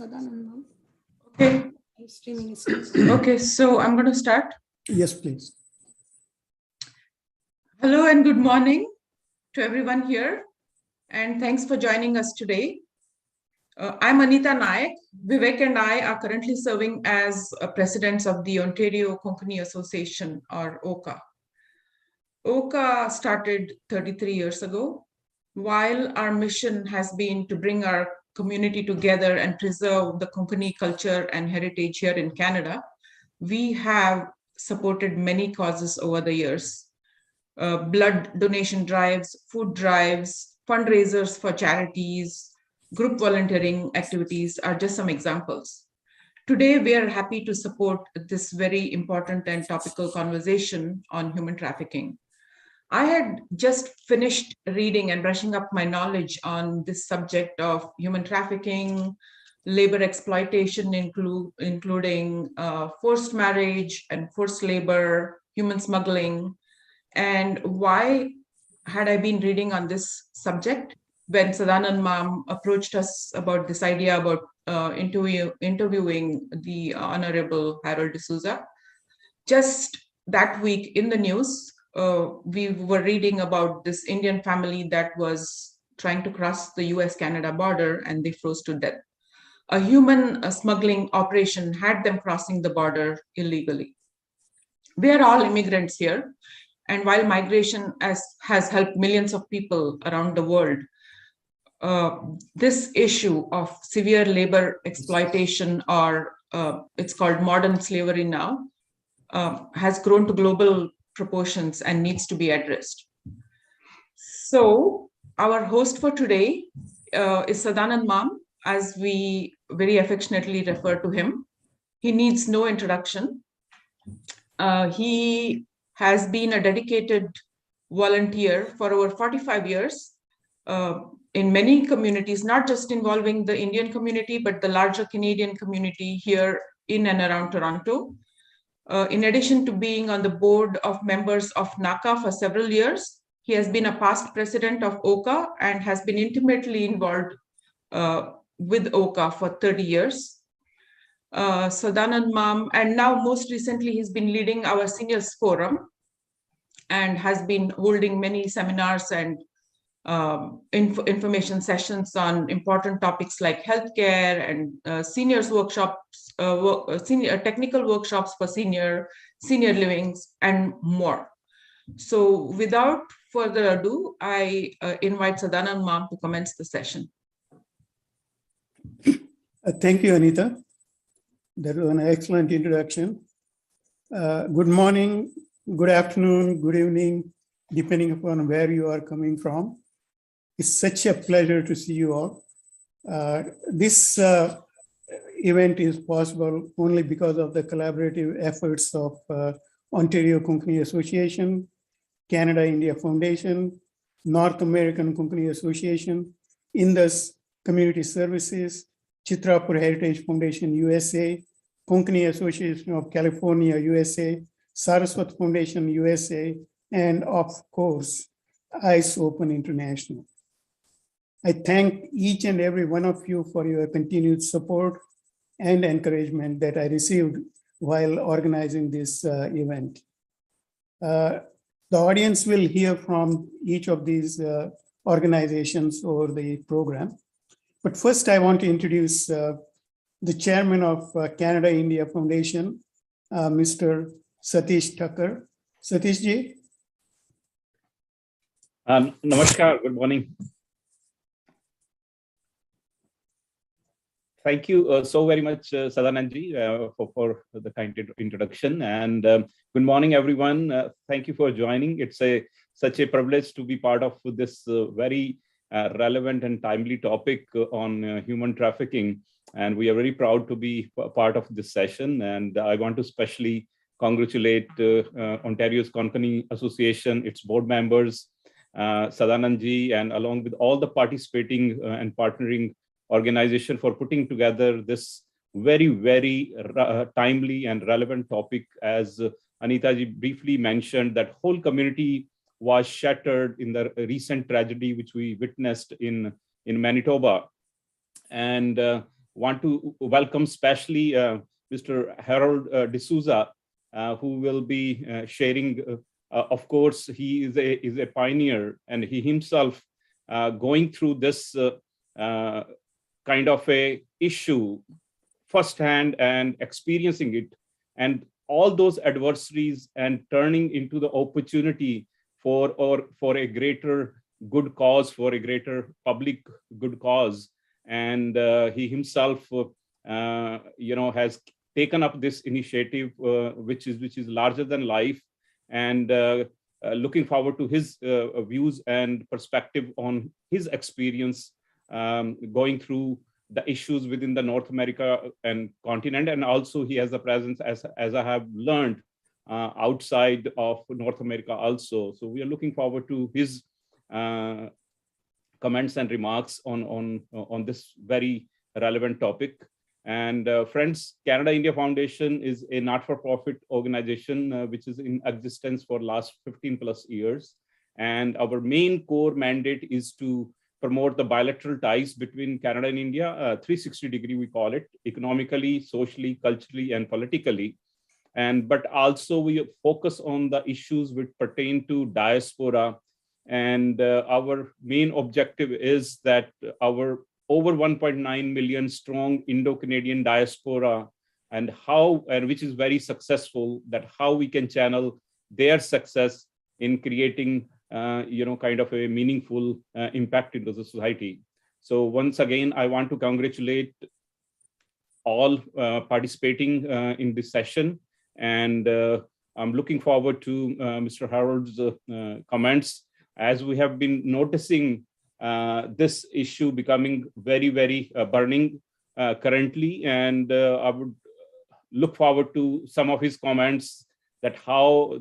Sadanand, ma'am. Okay. Streaming is still. Okay, so I'm going to start. Yes, please. Hello and good morning to everyone here, and thanks for joining us today. I'm Anita Nayak. Vivek and I are currently serving as presidents of the Ontario Konkani Association, or OCA. OCA started 33 years ago. While our mission has been to bring our community together and preserve the Konkani culture and heritage here in Canada, we have supported many causes over the years. Blood donation drives, food drives, fundraisers for charities, group volunteering activities are just some examples. Today, we are happy to support this very important and topical conversation on human trafficking. I had just finished reading and brushing up my knowledge on this subject of human trafficking, labor exploitation, including forced marriage and forced labor, human smuggling. And why had I been reading on this subject? When Sadanand ma'am approached us about this idea about interviewing the Honorable Harold D'Souza, just that week in the news, we were reading about this Indian family that was trying to cross the US-Canada border and they froze to death. A human smuggling operation had them crossing the border illegally. We are all immigrants here. And while migration has helped millions of people around the world, this issue of severe labor exploitation, or it's called modern slavery now, has grown to global proportions and needs to be addressed. So our host for today is Sadanand ma'am, as we very affectionately refer to him. He needs no introduction. He has been a dedicated volunteer for over 45 years in many communities, not just involving the Indian community, but the larger Canadian community here in and around Toronto. In addition to being on the board of members of NAKA for several years, he has been a past president of OCA and has been intimately involved with OCA for 30 years. Sadanand ma'am, and now most recently he's been leading our seniors forum and has been holding many seminars and information sessions on important topics like healthcare and seniors workshops, technical workshops for senior livings and more. So without further ado, I invite Sadanand ma'am to commence the session. Thank you, Anita. That was an excellent introduction. Good morning, good afternoon, good evening, depending upon where you are coming from. It's such a pleasure to see you all. This event is possible only because of the collaborative efforts of Ontario Konkani Association, Canada-India Foundation, North American Konkani Association, Indus Community Services, Chitrapur Heritage Foundation USA, Konkani Association of California USA, Saraswat Foundation USA, and of course, Eyes Open International. I thank each and every one of you for your continued support and encouragement that I received while organizing this event. The audience will hear from each of these organizations over the program. But first, I want to introduce the chairman of Canada-India Foundation, Mr. Satish Thakur. Satish ji. Namaskar, good morning. Thank you so very much, Sadanand ji, for the kind introduction. And good morning, everyone. Thank you for joining. It's such a privilege to be part of this very relevant and timely topic on human trafficking. And we are very proud to be part of this session. And I want to especially congratulate Ontario's Konkani Association, its board members, Sadanand ji, and along with all the participating and partnering organization for putting together this very, very timely and relevant topic. As Anita ji briefly mentioned, that whole community was shattered in the recent tragedy which we witnessed in Manitoba. And want to welcome specially Mr. Harold D'Souza, who will be sharing. Of course, he is a pioneer, and he himself going through this kind of a issue firsthand and experiencing it, and all those adversaries and turning into the opportunity for a greater good cause, for a greater public good cause. And he himself has taken up this initiative, which is larger than life, and looking forward to his views and perspective on his experience going through the issues within the North America and continent. And also he has a presence, as I have learned, outside of North America also. So we are looking forward to his comments and remarks on this very relevant topic. And friends, Canada India Foundation is a not-for-profit organization which is in existence for last 15 plus years. And our main core mandate is to promote the bilateral ties between Canada and India, 360 degree we call it, economically, socially, culturally, and politically. But also we focus on the issues which pertain to diaspora. And our main objective is that our over 1.9 million strong Indo-Canadian diaspora, and which is very successful, that how we can channel their success in creating kind of a meaningful impact into the society. So once again, I want to congratulate all participating in this session, and I'm looking forward to Mr. Harold's comments, as we have been noticing this issue becoming very, very burning currently. And I would look forward to some of his comments, that how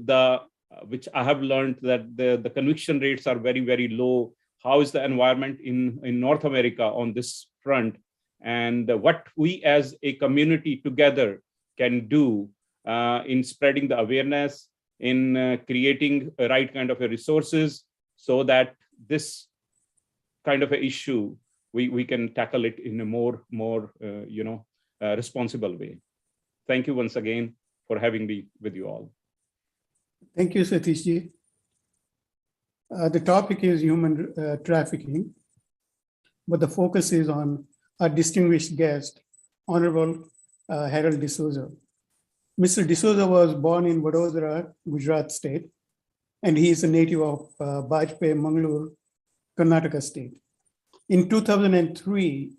which I have learned that the conviction rates are very, very low. How is the environment in North America on this front? And what we as a community together can do in spreading the awareness, in creating a right kind of a resources, so that this kind of an issue, we can tackle it in a more responsible way. Thank you once again for having me with you all. Thank you, Satishji. The topic is human trafficking, but the focus is on our distinguished guest, Honorable Harold D'Souza. Mr. D'Souza was born in Vadodara, Gujarat state, and he is a native of Bajpayee, Mangalore, Karnataka state. In 2003,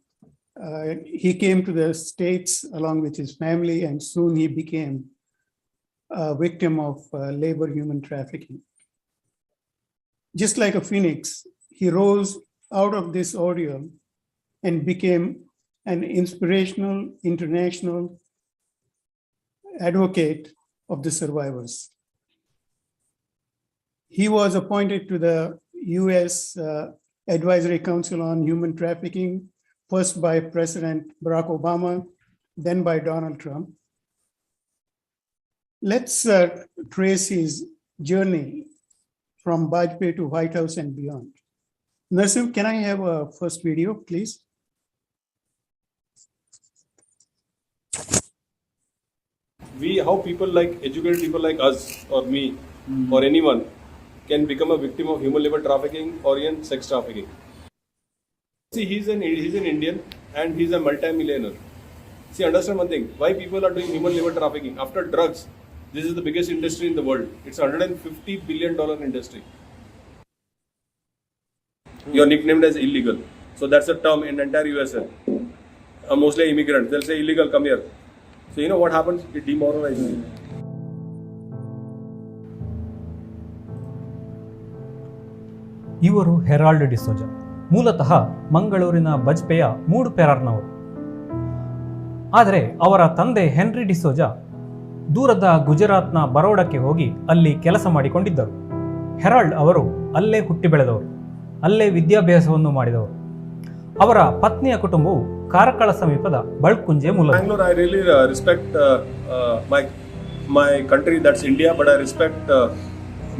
he came to the States along with his family, and soon he became a victim of labor human trafficking. Just like a phoenix, he rose out of this ordeal and became an inspirational international advocate of the survivors. He was appointed to the US Advisory Council on Human Trafficking, first by President Barack Obama, then by Donald Trump. Let's trace his journey from Bajpayee to White House and beyond. Nasim, can I have a first video, please? How people like educated people like us or me or anyone can become a victim of human labor trafficking or even sex trafficking. See, he's an Indian and he's a multi-millionaire. See, understand one thing, why people are doing human labor trafficking? After drugs, this is the biggest industry in the world. It's a $150 billion industry. You're nicknamed as illegal. So that's a term in the entire USA. Mostly immigrants, they'll say illegal, come here. So you know what happens? It demoralizes you. ಇವರು Herald D'Souza, ಮೂಲತಃ ಮಂಗಳೂರಿನ ಬಜ್ಪೆಯ ಮೂಡುಪೆರಾರ್ನವರು. ಆದರೆ ಅವರ ತಂದೆ henry D'Souza ದೂರದ ಗುಜರಾತ್ನ ಬರೋಡಕ್ಕೆ ಹೋಗಿ ಅಲ್ಲಿ ಕೆಲಸ ಮಾಡಿಕೊಂಡಿದ್ದರು. ಹೆರಾಲ್ಡ್ ಅವರು ಅಲ್ಲೇ ಹುಟ್ಟಿ ಬೆಳೆದವರು, ಅಲ್ಲೇ ವಿದ್ಯಾಭ್ಯಾಸವನ್ನು ಮಾಡಿದವರು. ಅವರ ಪತ್ನಿಯ ಕುಟುಂಬವು ಕಾರಕಳ ಸಮೀಪದ ಬಳ್ಕುಂಜೆ ಮೂಲದ. Bangalore, I really respect my country, that's India, but I respect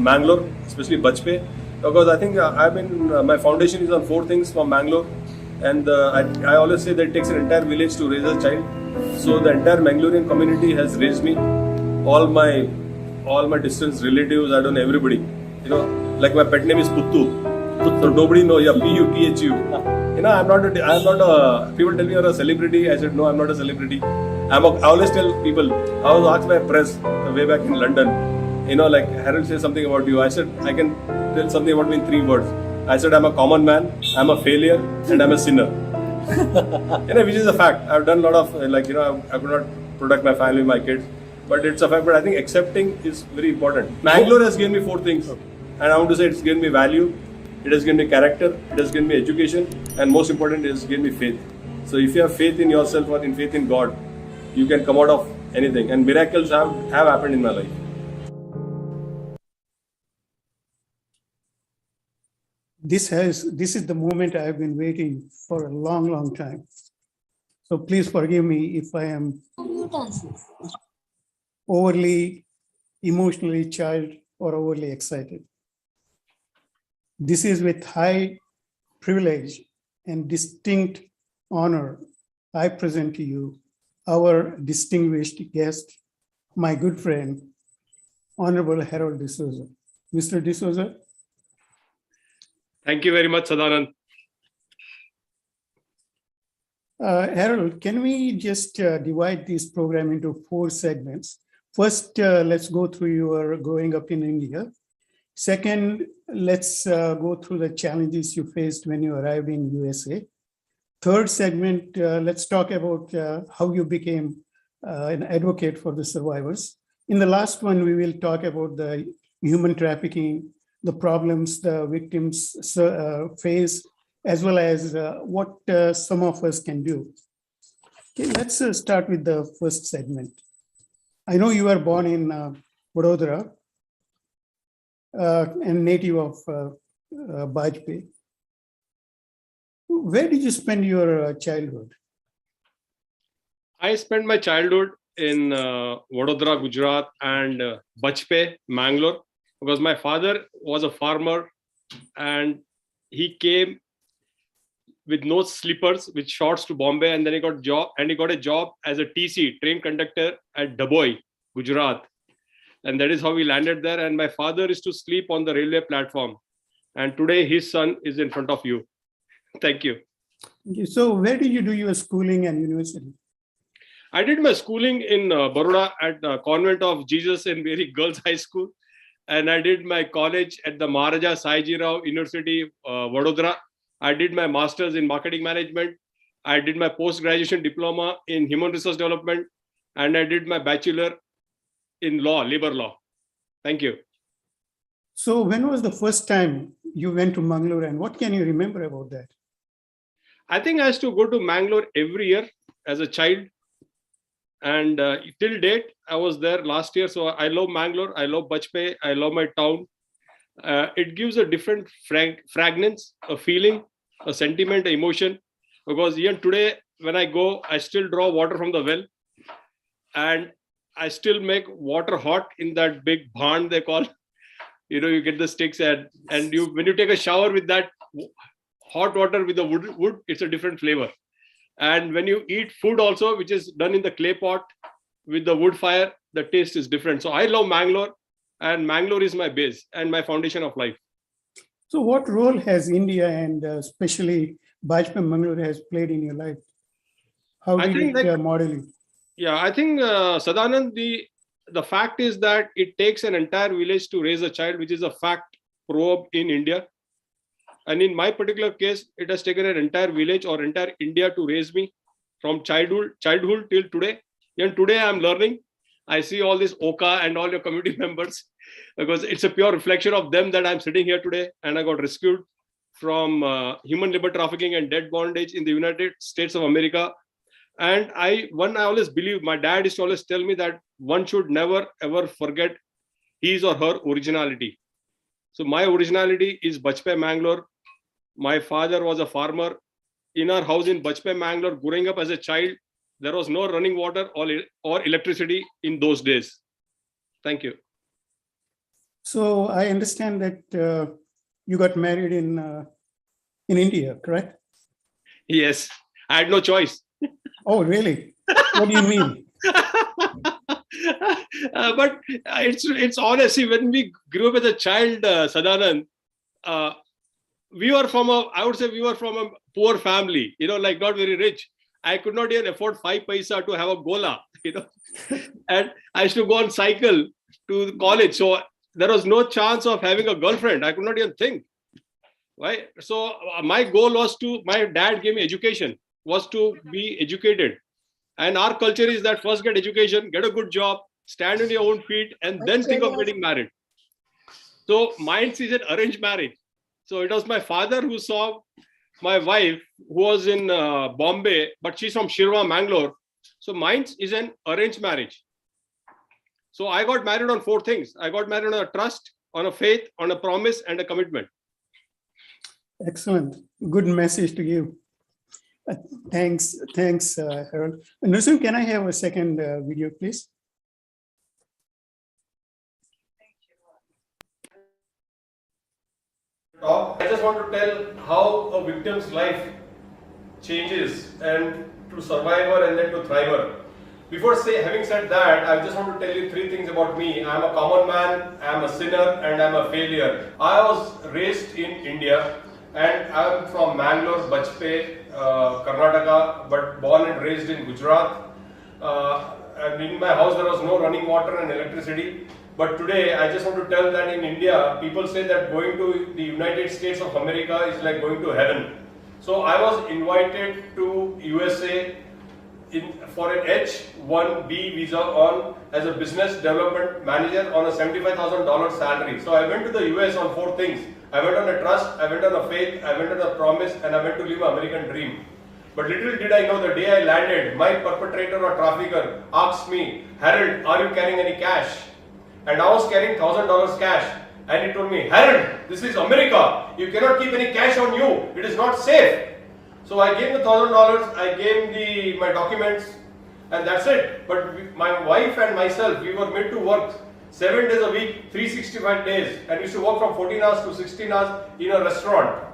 Bangalore, especially Bajpayee, because I think my foundation is on 4 things from Bangalore. And I always say that it takes an entire village to raise a child. So the entire Mangalorean community has raised me. All my distant relatives, I don't know, everybody. You know, like my pet name is Puttu. So nobody knows. Yeah, Puthu. You know, I'm not a. People tell me you're a celebrity. I said no, I'm not a celebrity. I always tell people. I was asked by a press way back in London. You know, like Harold says something about you. I said I can tell something about me in 3 words. I said I'm a common man, I'm a failure, and I'm a sinner. You know, which is a fact. I've done a lot of I could not protect my family, my kids, but it's a fact. But I think accepting is very important. Mangalore has given me 4 things, and I want to say it's given me value, it has given me character, it has given me education, and most important, it has given me faith. So if you have faith in yourself or in faith in God, you can come out of anything, and miracles have happened in my life. This is the moment I have been waiting for a long time. So please forgive me if I am overly emotionally charged or overly excited. This is with high privilege and distinct honor I present to you our distinguished guest, my good friend, Honorable Harold D'Souza. Mr. D'Souza. Thank you very much, Sadanand. Harold, can we just divide this program into 4 segments? First, let's go through your growing up in India. Second, let's go through the challenges you faced when you arrived in USA. Third segment, let's talk about how you became an advocate for the survivors. In the last one, we will talk about the human trafficking, the problems the victims face, as well as what some of us can do. Okay, let's start with the first segment. I know you were born in Vadodara and native of Bajpayee. Where did you spend your childhood? I spent my childhood in Vadodara, Gujarat, and Bajpayee, Mangalore, because my father was a farmer and he came with no slippers, with shorts to Bombay, and then he got a job as a TC, train conductor at Dabhoi, Gujarat. And that is how he landed there. And my father is to sleep on the railway platform. And today his son is in front of you. Thank you. So where did you do your schooling and university? I did my schooling in Baroda at Convent of Jesus in Mary Girls High School. And I did my college at the Maharaja Saiji Rao University, Vadodara. I did my master's in marketing management. I did my post-graduation diploma in human resource development. And I did my bachelor in law, labor law. Thank you. So when was the first time you went to Mangalore and what can you remember about that? I think I used to go to Mangalore every year as a child. And till date, I was there last year. So I love Mangalore. I love Bajpayee. I love my town. It gives a different fragrance, a feeling, a sentiment, an emotion. Because even today, when I go, I still draw water from the well. And I still make water hot in that big bhan they call. You know, you get the sticks and when you take a shower with that hot water with the wood, it's a different flavor. And when you eat food also, which is done in the clay pot with the wood fire, the taste is different. So I love Mangalore, and Mangalore is my base and my foundation of life. So what role has India and especially Bajpayee Mangalore has played in your life? How did it model you? Yeah, I think Sadanand, the fact is that it takes an entire village to raise a child, which is a fact proverb in India. And in my particular case, it has taken an entire village or entire India to raise me from childhood till today. And today I'm learning. I see all this KAOCA and all your community members because it's a pure reflection of them that I'm sitting here today. And I got rescued from human labor trafficking and debt bondage in the United States of America. And I always believe, my dad used to always tell me that one should never ever forget his or her originality. So my originality is Bajpayee, Mangalore. My father was a farmer. In our house in Bajpayee, Mangalore, growing up as a child, there was no running water or electricity in those days. Thank you. So I understand that you got married in India, correct? Yes, I had no choice. Oh, really? What do you mean? But it's honest. See, when we grew up as a child, Sadanand, we were from I would say we were from a poor family, like not very rich. I could not even afford 5 paisa to have a gola, and I used to go on cycle to college. So there was no chance of having a girlfriend. I could not even think. Right? So my goal was my dad gave me education, was to be educated. And our culture is that first get education, get a good job, stand on your own feet, and then think of getting married. So mine is an arranged marriage. So it was my father who saw my wife, who was in Bombay, but she's from Shirva, Mangalore. So mine is an arranged marriage. So I got married on 4 things. I got married on a trust, on a faith, on a promise, and a commitment. Excellent. Good message to give. Thanks, Harold. Nusum, can I have a second video, please? I just want to tell how a victim's life changes and to survivor and then to thriver. Before having said that, I just want to tell you 3 things about me. I'm a common man, I'm a sinner, and I'm a failure. I was raised in India and I'm from Mangalore, Bajpe, Karnataka, but born and raised in Gujarat. And in my house there was no running water and electricity. But today I just want to tell that in India, people say that going to the United States of America is like going to heaven. So I was invited to USA for an H-1B visa as a business development manager on a $75,000 salary. So I went to the US on 4 things. I went on a trust, I went on a faith, I went on a promise, and I went to live an American dream. But little did I know, the day I landed, my perpetrator or trafficker asked me, Harold, are you carrying any cash? And I was carrying $1,000 cash. And he told me, Harold, this is America. You cannot keep any cash on you. It is not safe. So I gave the $1,000, I gave my documents, and that's it. But my wife and myself, we were made to work 7 days a week, 365 days, and used to work from 14 hours to 16 hours in a restaurant.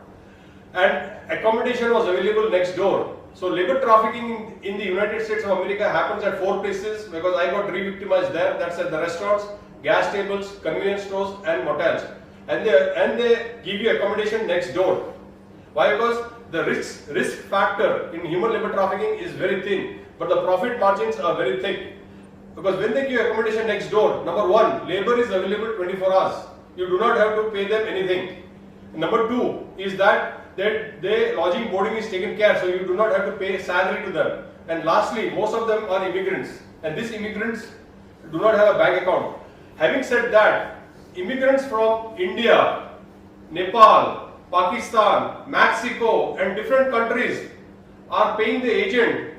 And accommodation was available next door. So labor trafficking in the United States of America happens at 4 places because I got re-victimized there. That's at the restaurants, gas tables, convenience stores, and motels. And they give you accommodation next door. Why? Because the risk factor in human labor trafficking is very thin, but the profit margins are very thick. Because when they give accommodation next door, number 1, labor is available 24 hours. You do not have to pay them anything. Number 2 is that their lodging, boarding is taken care, so you do not have to pay salary to them. And lastly, most of them are immigrants, and these immigrants do not have a bank account. Having said that, immigrants from India, Nepal, Pakistan, Mexico, and different countries are paying the agent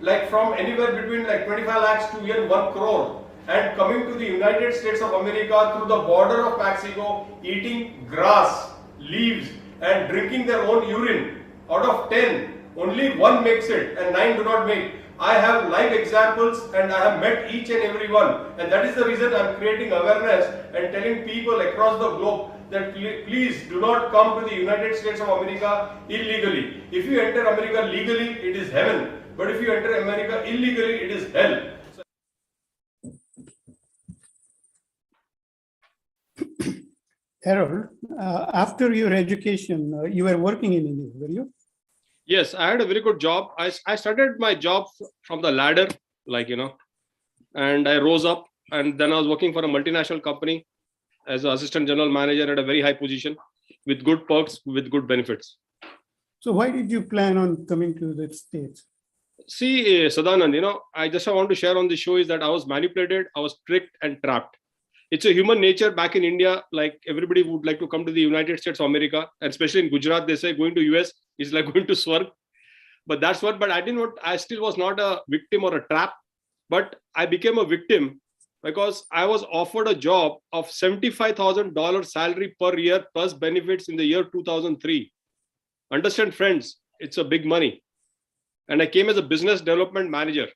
like from anywhere between like 25 lakhs to even 1 crore and coming to the United States of America through the border of Mexico, eating grass, leaves, and drinking their own urine. Out of 10, only 1 makes it and 9 do not make. I have live examples and I have met each and every one, and that is the reason I am creating awareness and telling people across the globe that please do not come to the United States of America illegally. If you enter America legally, it is heaven. But if you enter America illegally, it is hell. Harold, after your education, you were working in India, were you? Yes, I had a very good job. I started my job from the ladder, and I rose up, and then I was working for a multinational company as an assistant general manager at a very high position with good perks, with good benefits. So why did you plan on coming to the States? See, Sadanand, I just want to share on the show is that I was manipulated, I was tricked and trapped. It's a human nature back in India, like everybody would like to come to the United States of America, and especially in Gujarat, they say going to US is like going to Swarg. But that's what, but I still was not a victim or a trap, but I became a victim because I was offered a job of $75,000 salary per year plus benefits in the year 2003. Understand, friends, it's a big money. And I came as a business development manager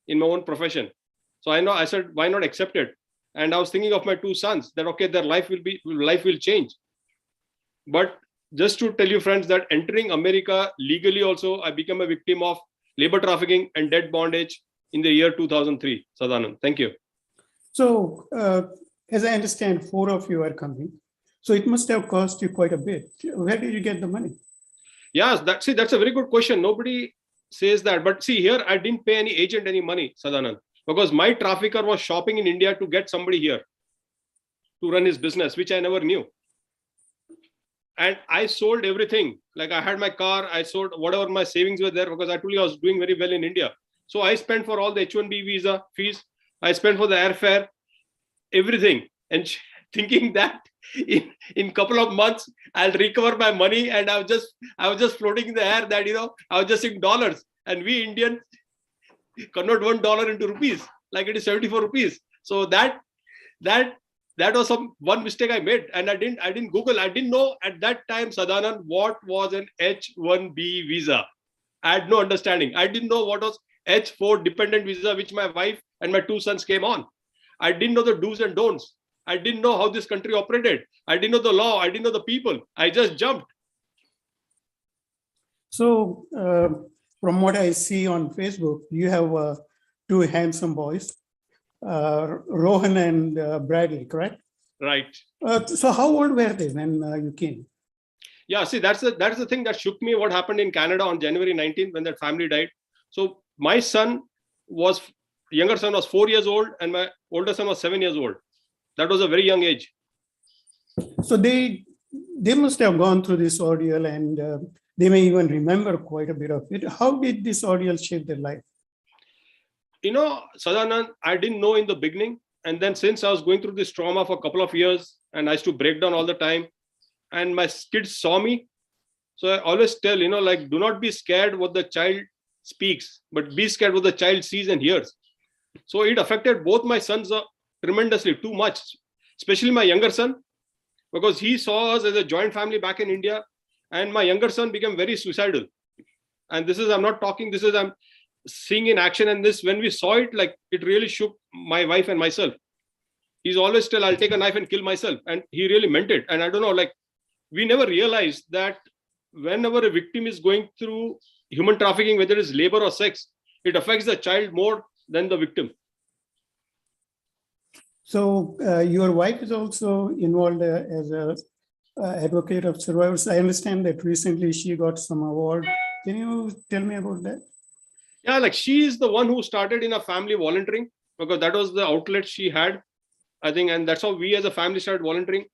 in my own profession. So I said, why not accept it? And I was thinking of my 2 sons that, okay, their life will change. But just to tell you, friends, that entering America legally also, I became a victim of labor trafficking and debt bondage in the year 2003. Sadanand, thank you. So, as I understand, 4 of you are coming. So it must have cost you quite a bit. Where did you get the money? Yes, that's a very good question. Nobody says that. But see, here I didn't pay any agent any money, Sadanand, because my trafficker was shopping in India to get somebody here to run his business, which I never knew. And I sold everything. Like I had my car, I sold whatever my savings were there, because I told you I was doing very well in India. So I spent for all the H-1B visa fees. I spent for the airfare, everything. And thinking that in couple of months, I'll recover my money. And I was just floating in the air that, I was just in dollars. And we Indians convert $1 into rupees, like it is 74 rupees. So that was one mistake I made. And I didn't Google. I didn't know at that time, Sadanand, what was an H-1B visa. I had no understanding. I didn't know what was H-4 dependent visa, which my wife and my 2 sons came on. I didn't know the do's and don'ts. I didn't know how this country operated. I didn't know the law. I didn't know the people. I just jumped. So, from what I see on Facebook, you have 2 handsome boys, Rohan and Bradley, correct? Right. So how old were they when you came? Yeah, see, that's the thing that shook me, what happened in Canada on January 19th when that family died. So my younger son was 4 years old and my older son was 7 years old. That was a very young age. So they must have gone through this ordeal, and they may even remember quite a bit of it. How did this ordeal shape their life? Sadanand, I didn't know in the beginning. And then since I was going through this trauma for a couple of years and I used to break down all the time, and my kids saw me. So I always tell, do not be scared what the child speaks, but be scared what the child sees and hears. So it affected both my sons tremendously, too much, especially my younger son, because he saw us as a joint family back in India, and my younger son became very suicidal. And I'm seeing in action. And this, when we saw it, it really shook my wife and myself. He's always tell, I'll take a knife and kill myself. And he really meant it. And I don't know, we never realized that whenever a victim is going through human trafficking, whether it's labor or sex, it affects the child more than the victim. So your wife is also involved as a advocate of survivors. I understand that recently she got some award. Can you tell me about that? Yeah, she is the one who started in a family volunteering, because that was the outlet she had, I think. And that's how we as a family started volunteering.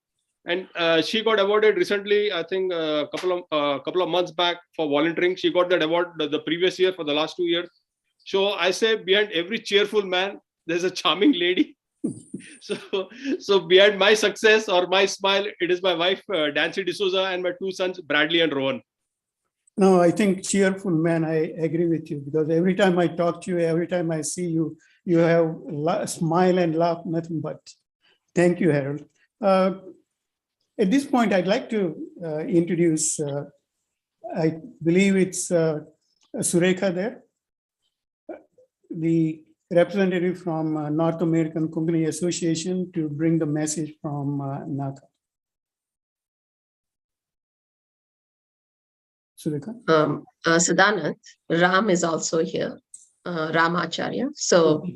And she got awarded recently, I think a couple of months back, for volunteering. She got that award the previous year for the last 2 years. So I say, behind every cheerful man, there's a charming lady. So behind my success or my smile, it is my wife, Nancy D'Souza, and my 2 sons, Bradley and Rowan. No, I think cheerful man, I agree with you, because every time I talk to you, every time I see you, you have smile and laugh, nothing but. Thank you, Harold. At this point, I'd like to introduce, I believe it's Surekha there, the representative from North American Konkani Association, to bring the message from NAKA. Surekha? Sadanand, Ram is also here, Ram Acharya. So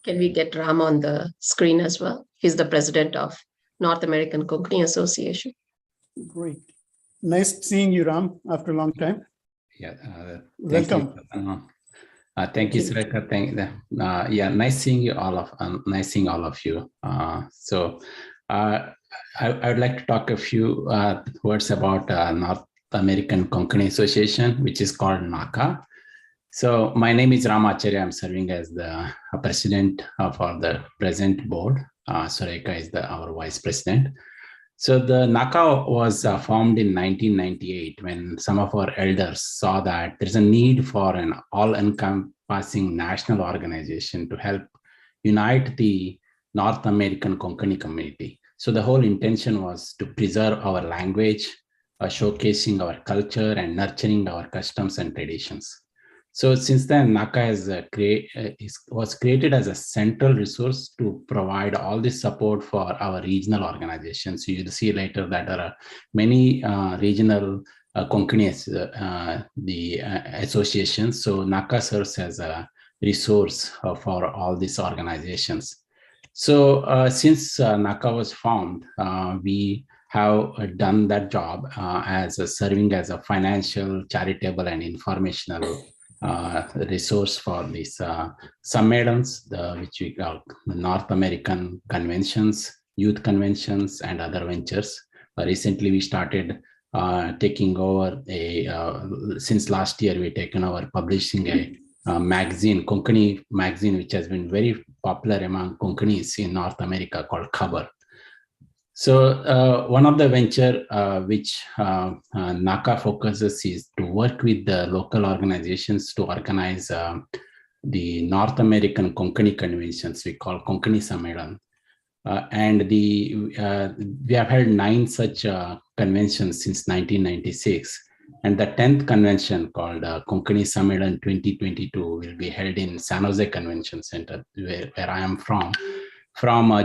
can we get Ram on the screen as well? He's the president of North American Konkani Association. Great. Nice seeing you, Ram, after a long time. Yeah. Welcome. Thank you, Surekha. Yeah, nice seeing you all of you. So I would like to talk a few words about North American Konkani Association, which is called NAKA. So my name is Ram Acharya. I'm serving as the president for the present board. Surekha is our vice president. So the NAKA was formed in 1998 when some of our elders saw that there's a need for an all-encompassing national organization to help unite the North American Konkani community. So the whole intention was to preserve our language, showcasing our culture and nurturing our customs and traditions. So since then, NAKA was created as a central resource to provide all this support for our regional organizations. So you'll see later that there are many regional Konkani associations. So NAKA serves as a resource for all these organizations. So since NAKA was formed, we have done that job as serving as a financial, charitable, and informational resource for these Sammelans, which we call North American conventions, youth conventions, and other ventures. Recently, we started taking over since last year, we've taken over publishing a magazine, Konkani magazine, which has been very popular among Konkanis in North America called Cover. So one of the venture which NAKA focuses is to work with the local organizations to organize the North American Konkani conventions we call Konkani Sammelan. And we have held 9 such conventions since 1996. And the 10th convention called Konkani Sammelan 2022 will be held in San Jose Convention Center, where I am from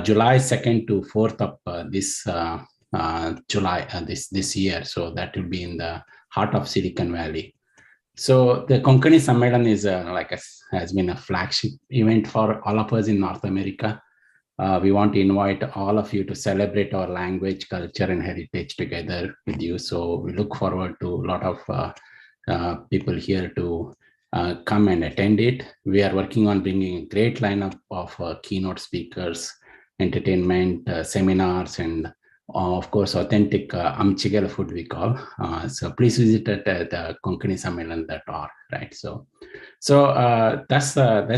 July 2nd to 4th of this July this year. So that will be in the heart of Silicon Valley. So the Konkani Sammelan is has been a flagship event for all of us in North America. We want to invite all of you to celebrate our language, culture, and heritage together with you. So we look forward to a lot of people here to come and attend it. We are working on bringing a great lineup of keynote speakers, entertainment, seminars, and of course, authentic Amchigala food we call. So please visit at konkanisammelan.org, right? So that's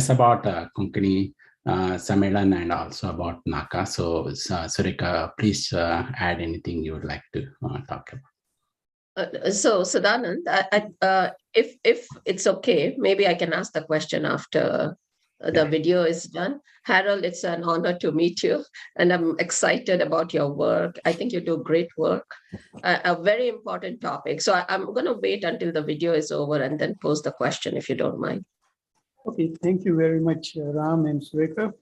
about Konkani Sammelan and also about NAKA. So Surika, please add anything you would like to talk about. So Sadanand, if it's okay, maybe I can ask the question after the video is done. Harold, it's an honor to meet you, and I'm excited about your work. I think you do great work, a very important topic. So I'm going to wait until the video is over and then pose the question, if you don't mind. Okay, thank you very much, Ram and Sureka.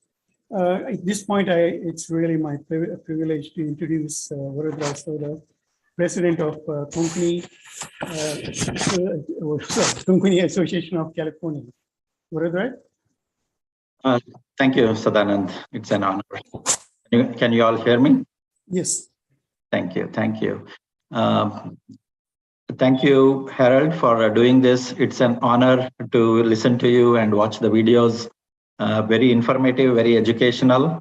At this point, it's really my privilege to introduce Varadra Soda, President of Konkani Association of California. Varadra? Thank you, Sadanand. It's an honor. Can you all hear me? Yes. Thank you. Thank you. Thank you, Harold, for doing this. It's an honor to listen to you and watch the videos. Very informative, very educational.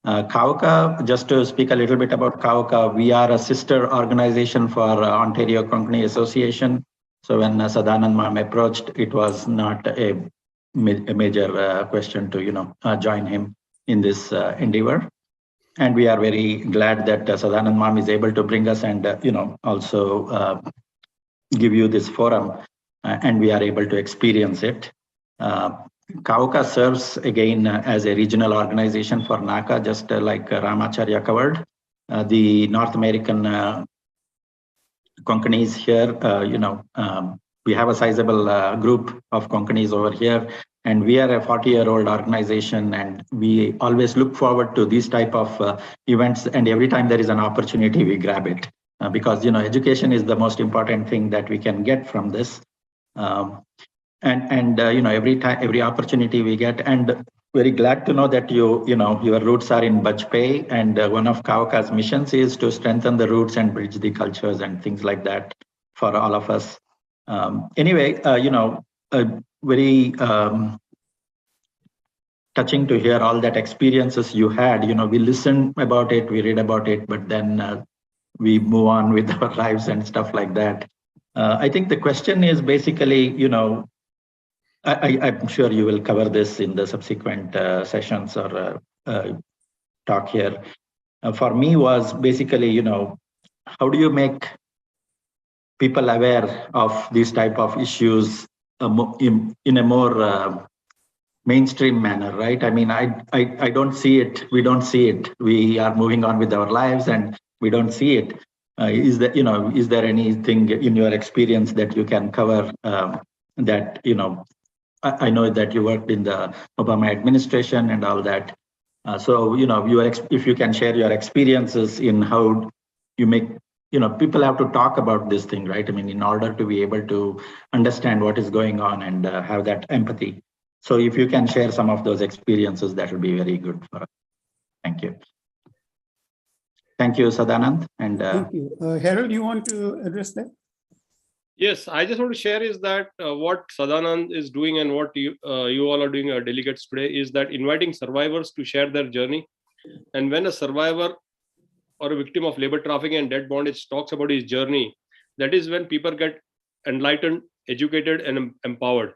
KAOCA, just to speak a little bit about KAOCA, we are a sister organization for Ontario Konkani Association. So when Sadanand Ma'am approached, it was not a major question to join him in this endeavor. And we are very glad that Sadanand Ma'am is able to bring us and also give you this forum, and we are able to experience it. KAOCA serves again as a regional organization for NAKA, just like Ramacharya covered. The North American Konkanis here, we have a sizable group of Konkanis over here, and we are a 40-year-old organization, and we always look forward to these type of events, and every time there is an opportunity, we grab it. Because education is the most important thing that we can get from this, every opportunity we get, and very glad to know that your roots are in Bajpayee, and one of KAOCA's missions is to strengthen the roots and bridge the cultures and things like that for all of us. Very touching to hear all that experiences you had. We listen about it, we read about it, but then we move on with our lives and stuff like that. I think the question is basically, I'm sure you will cover this in the subsequent sessions or talk here. For me was basically, how do you make people aware of these type of issues in a more mainstream manner, right? I mean, I don't see it. We don't see it. We are moving on with our lives and we don't see it. Is there anything in your experience that you can cover that I know that you worked in the Obama administration and all that. So, if you can share your experiences in how you make, people have to talk about this thing, right? I mean, in order to be able to understand what is going on and have that empathy. So if you can share some of those experiences, that will be very good for us. Thank you. Thank you, Sadanand. And Thank you. Harold, you want to address that? Yes, I just want to share is that what Sadanand is doing and what you all are doing, delegates today, is that inviting survivors to share their journey. And when a survivor or a victim of labor trafficking and debt bondage talks about his journey, that is when people get enlightened, educated, and empowered.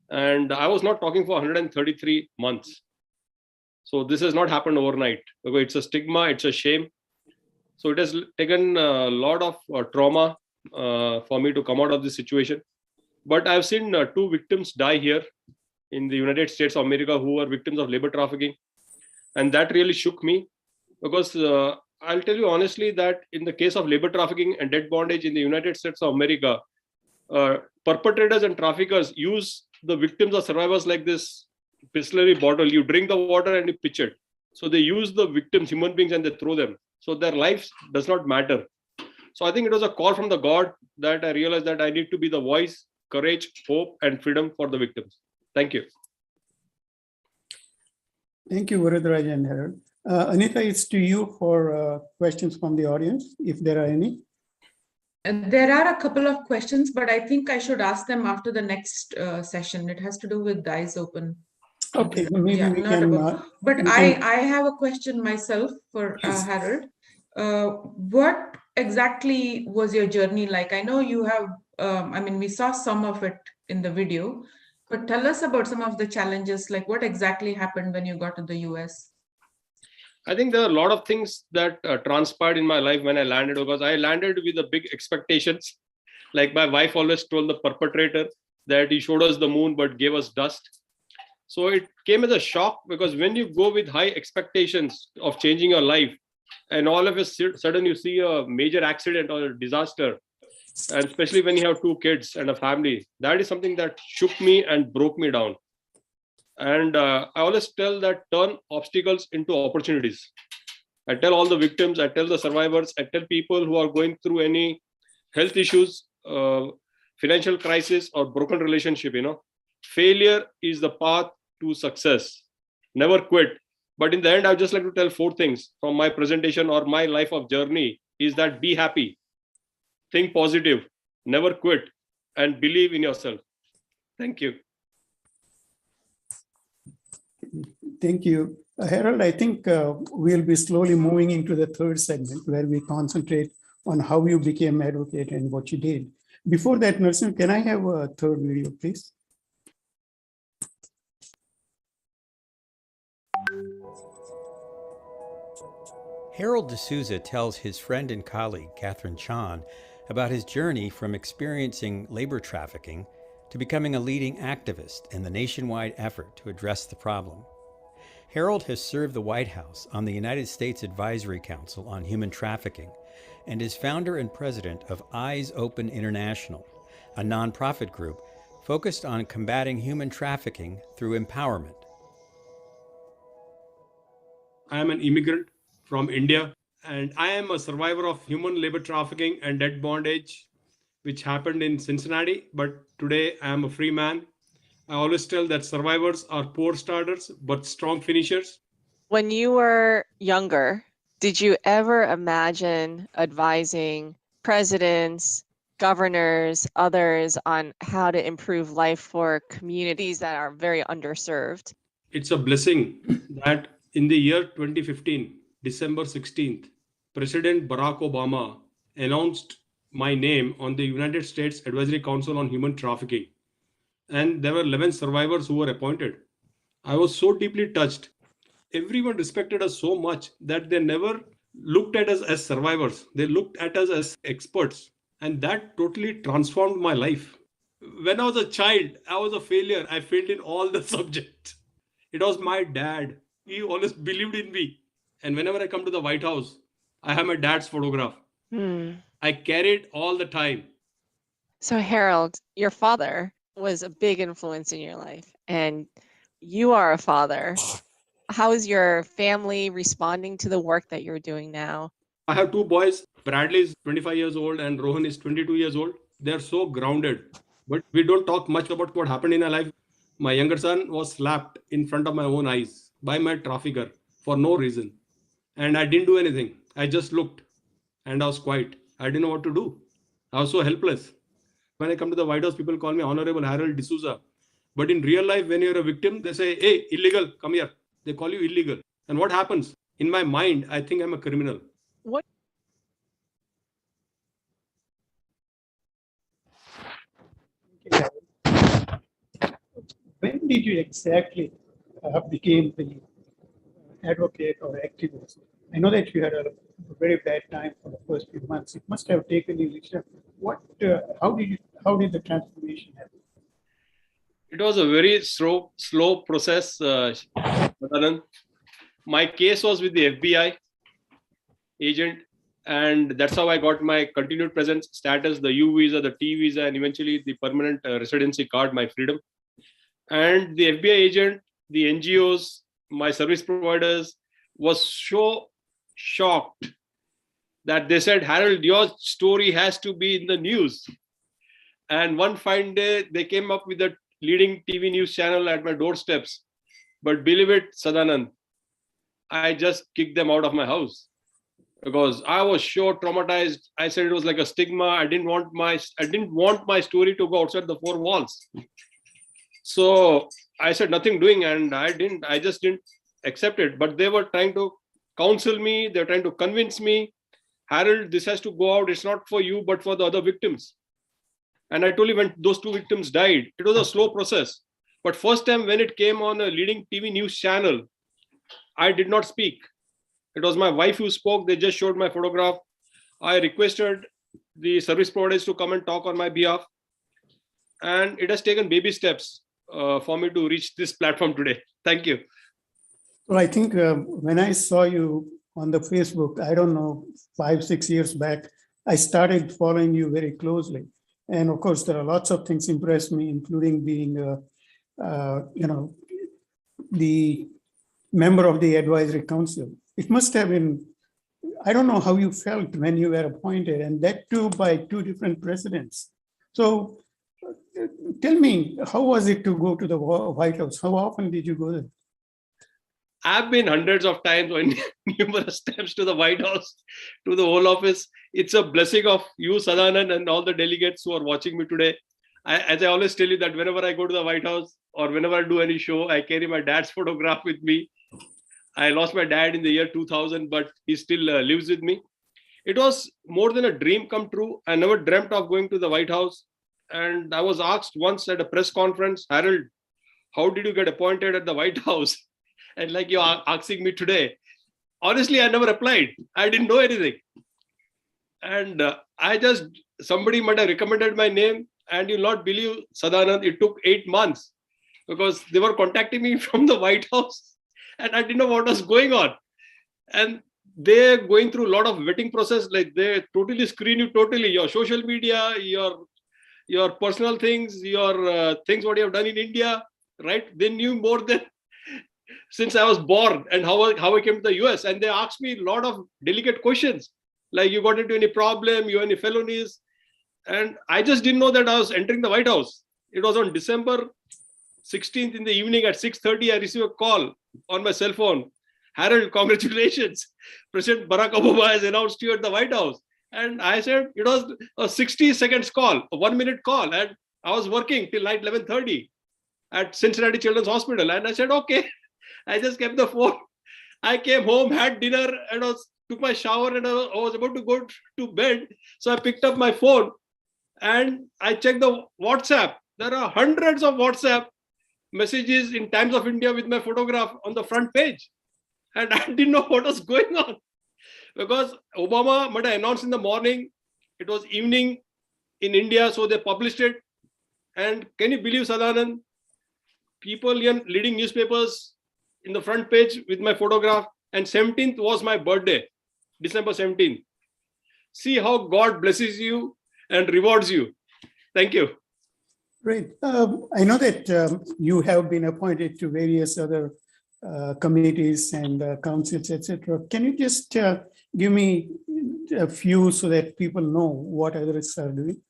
And I was not talking for 133 months. So this has not happened overnight. Because it's a stigma, it's a shame. So it has taken a lot of trauma for me to come out of this situation. But I've seen 2 victims die here in the United States of America who were victims of labor trafficking. And that really shook me, because I'll tell you honestly that in the case of labor trafficking and debt bondage in the United States of America, perpetrators and traffickers use the victims or survivors like this Bisleri bottle. You drink the water and you pitch it. So they use the victims, human beings, and they throw them. So their lives does not matter. So I think it was a call from the God that I realized that I need to be the voice, courage, hope, and freedom for the victims. Thank you. Thank you, Varadarajan and Harold. Anita, it's to you for questions from the audience, if there are any. There are a couple of questions, but I think I should ask them after the next session. It has to do with Eyes Open. Okay, maybe Yeah, we not can. about, but I have a question myself for Harold. What exactly was your journey like? I know you have, I mean, we saw some of it in the video, but tell us about some of the challenges, like what exactly happened when you got to the US? I think there are a lot of things that transpired in my life when I landed, because I landed with the big expectations. Like my wife always told the perpetrator that he showed us the moon but gave us dust. So it came as a shock, because when you go with high expectations of changing your life, and all of a sudden you see a major accident or a disaster, and especially when you have 2 kids and a family, that is something that shook me and broke me down. And I always tell that turn obstacles into opportunities. I tell all the victims, I tell the survivors, I tell people who are going through any health issues, financial crisis, or broken relationship, failure is the path to success. Never quit. But in the end, I would just like to tell 4 things from my presentation or my life of journey is that be happy, think positive, never quit, and believe in yourself. Thank you. Thank you. Harold, I think we'll be slowly moving into the 3rd segment where we concentrate on how you became advocate and what you did. Before that, Narasimhan, can I have a 3rd video, please? Harold D'Souza tells his friend and colleague, Catherine Chan, about his journey from experiencing labor trafficking to becoming a leading activist in the nationwide effort to address the problem. Harold has served the White House on the United States Advisory Council on Human Trafficking and is founder and president of Eyes Open International, a nonprofit group focused on combating human trafficking through empowerment. I am an immigrant from India, and I am a survivor of human labor trafficking and debt bondage, which happened in Cincinnati. But today I am a free man. I always tell that survivors are poor starters, but strong finishers. When you were younger, did you ever imagine advising presidents, governors, others on how to improve life for communities that are very underserved? It's a blessing that in the year 2015, December 16th, President Barack Obama announced my name on the United States Advisory Council on Human Trafficking. And there were 11 survivors who were appointed. I was so deeply touched. Everyone respected us so much that they never looked at us as survivors. They looked at us as experts. And that totally transformed my life. When I was a child, I was a failure. I failed in all the subjects. It was my dad. He always believed in me. And whenever I come to the White House, I have my dad's photograph. I carry it all the time. So Harold, your father was a big influence in your life, and you are a father. How is your family responding to the work that you're doing now? I have two boys. Bradley is 25 years old and Rohan is 22 years old. They are so grounded. But we don't talk much about what happened in our life. My younger son was slapped in front of my own eyes by my trafficker for no reason. And I didn't do anything. I just looked and I was quiet. I didn't know what to do. I was so helpless. When I come to the White House, people call me Honorable Harold D'Souza. But in real life, when you're a victim, they say, hey, illegal, come here. They call you illegal. And what happens? In my mind, I think I'm a criminal. What? When did you exactly became the advocate or activist? I know that you had a very bad time for the first few months. It must have taken you. What? How did the transformation happen? It was a very slow process, Sadanand. My case was with the FBI agent, and that's how I got my continued presence status, the U visa, the T visa, and eventually the permanent residency card, my freedom. And the FBI agent, the NGOs, my service providers was so shocked that they said, Harold, your story has to be in the news. And one fine day, they came up with a leading TV news channel at my doorsteps. But believe it, Sadanand, I just kicked them out of my house because I was so traumatized. I said it was like a stigma. I didn't want my story to go outside the four walls. So I said nothing doing, and I just didn't accept it. But they were trying to counsel me. They're trying to convince me, Harold, this has to go out. It's not for you, but for the other victims. And I told you, when those two victims died, it was a slow process. But first time when it came on a leading TV news channel, I did not speak. It was my wife who spoke. They just showed my photograph. I requested the service providers to come and talk on my behalf. And it has taken baby steps for me to reach this platform today. Thank you. Well, I think when I saw you on the Facebook, I don't know, 5-6 years back, I started following you very closely. And of course, there are lots of things impressed me, including being, the member of the advisory council. It must have been, I don't know how you felt when you were appointed, and that too by two different presidents. So tell me, how was it to go to the White House? How often did you go there? I've been hundreds of times or numerous times to the White House, to the Oval Office. It's a blessing of you, Sadanand, and all the delegates who are watching me today. As I always tell you that whenever I go to the White House or whenever I do any show, I carry my dad's photograph with me. I lost my dad in the year 2000, but he still lives with me. It was more than a dream come true. I never dreamt of going to the White House. And I was asked once at a press conference, Harold, how did you get appointed at the White House? And like you're asking me today, honestly, I never applied. I didn't know anything. And somebody might have recommended my name, and you'll not believe, Sadanand, it took 8 months because they were contacting me from the White House and I didn't know what was going on. And they're going through a lot of vetting process. Like they totally screen you totally, your social media, your personal things, your things, what you have done in India, right? They knew more than since I was born and how I came to the US. And they asked me a lot of delicate questions, like you got into any problem, you any felonies. And I just didn't know that I was entering the White House. It was on December 16th in the evening at 6:30, I received a call on my cell phone. Harold, congratulations. President Barack Obama has announced you at the White House. And I said, it was a 60 seconds call, a 1 minute call. And I was working till night 11:30 at Cincinnati Children's Hospital. And I said, okay. I just kept the phone. I came home, had dinner, and took my shower, and I was about to go to bed. So I picked up my phone and I checked the WhatsApp. There are hundreds of WhatsApp messages in Times of India with my photograph on the front page. And I didn't know what was going on because Obama might have announced in the morning. It was evening in India, so they published it. And can you believe, Sadanand, people in leading newspapers in the front page with my photograph, and 17th was my birthday, December 17th. See how God blesses you and rewards you. Thank you. Great. I know that you have been appointed to various other committees and councils, etc. Can you just give me a few so that people know what others are doing?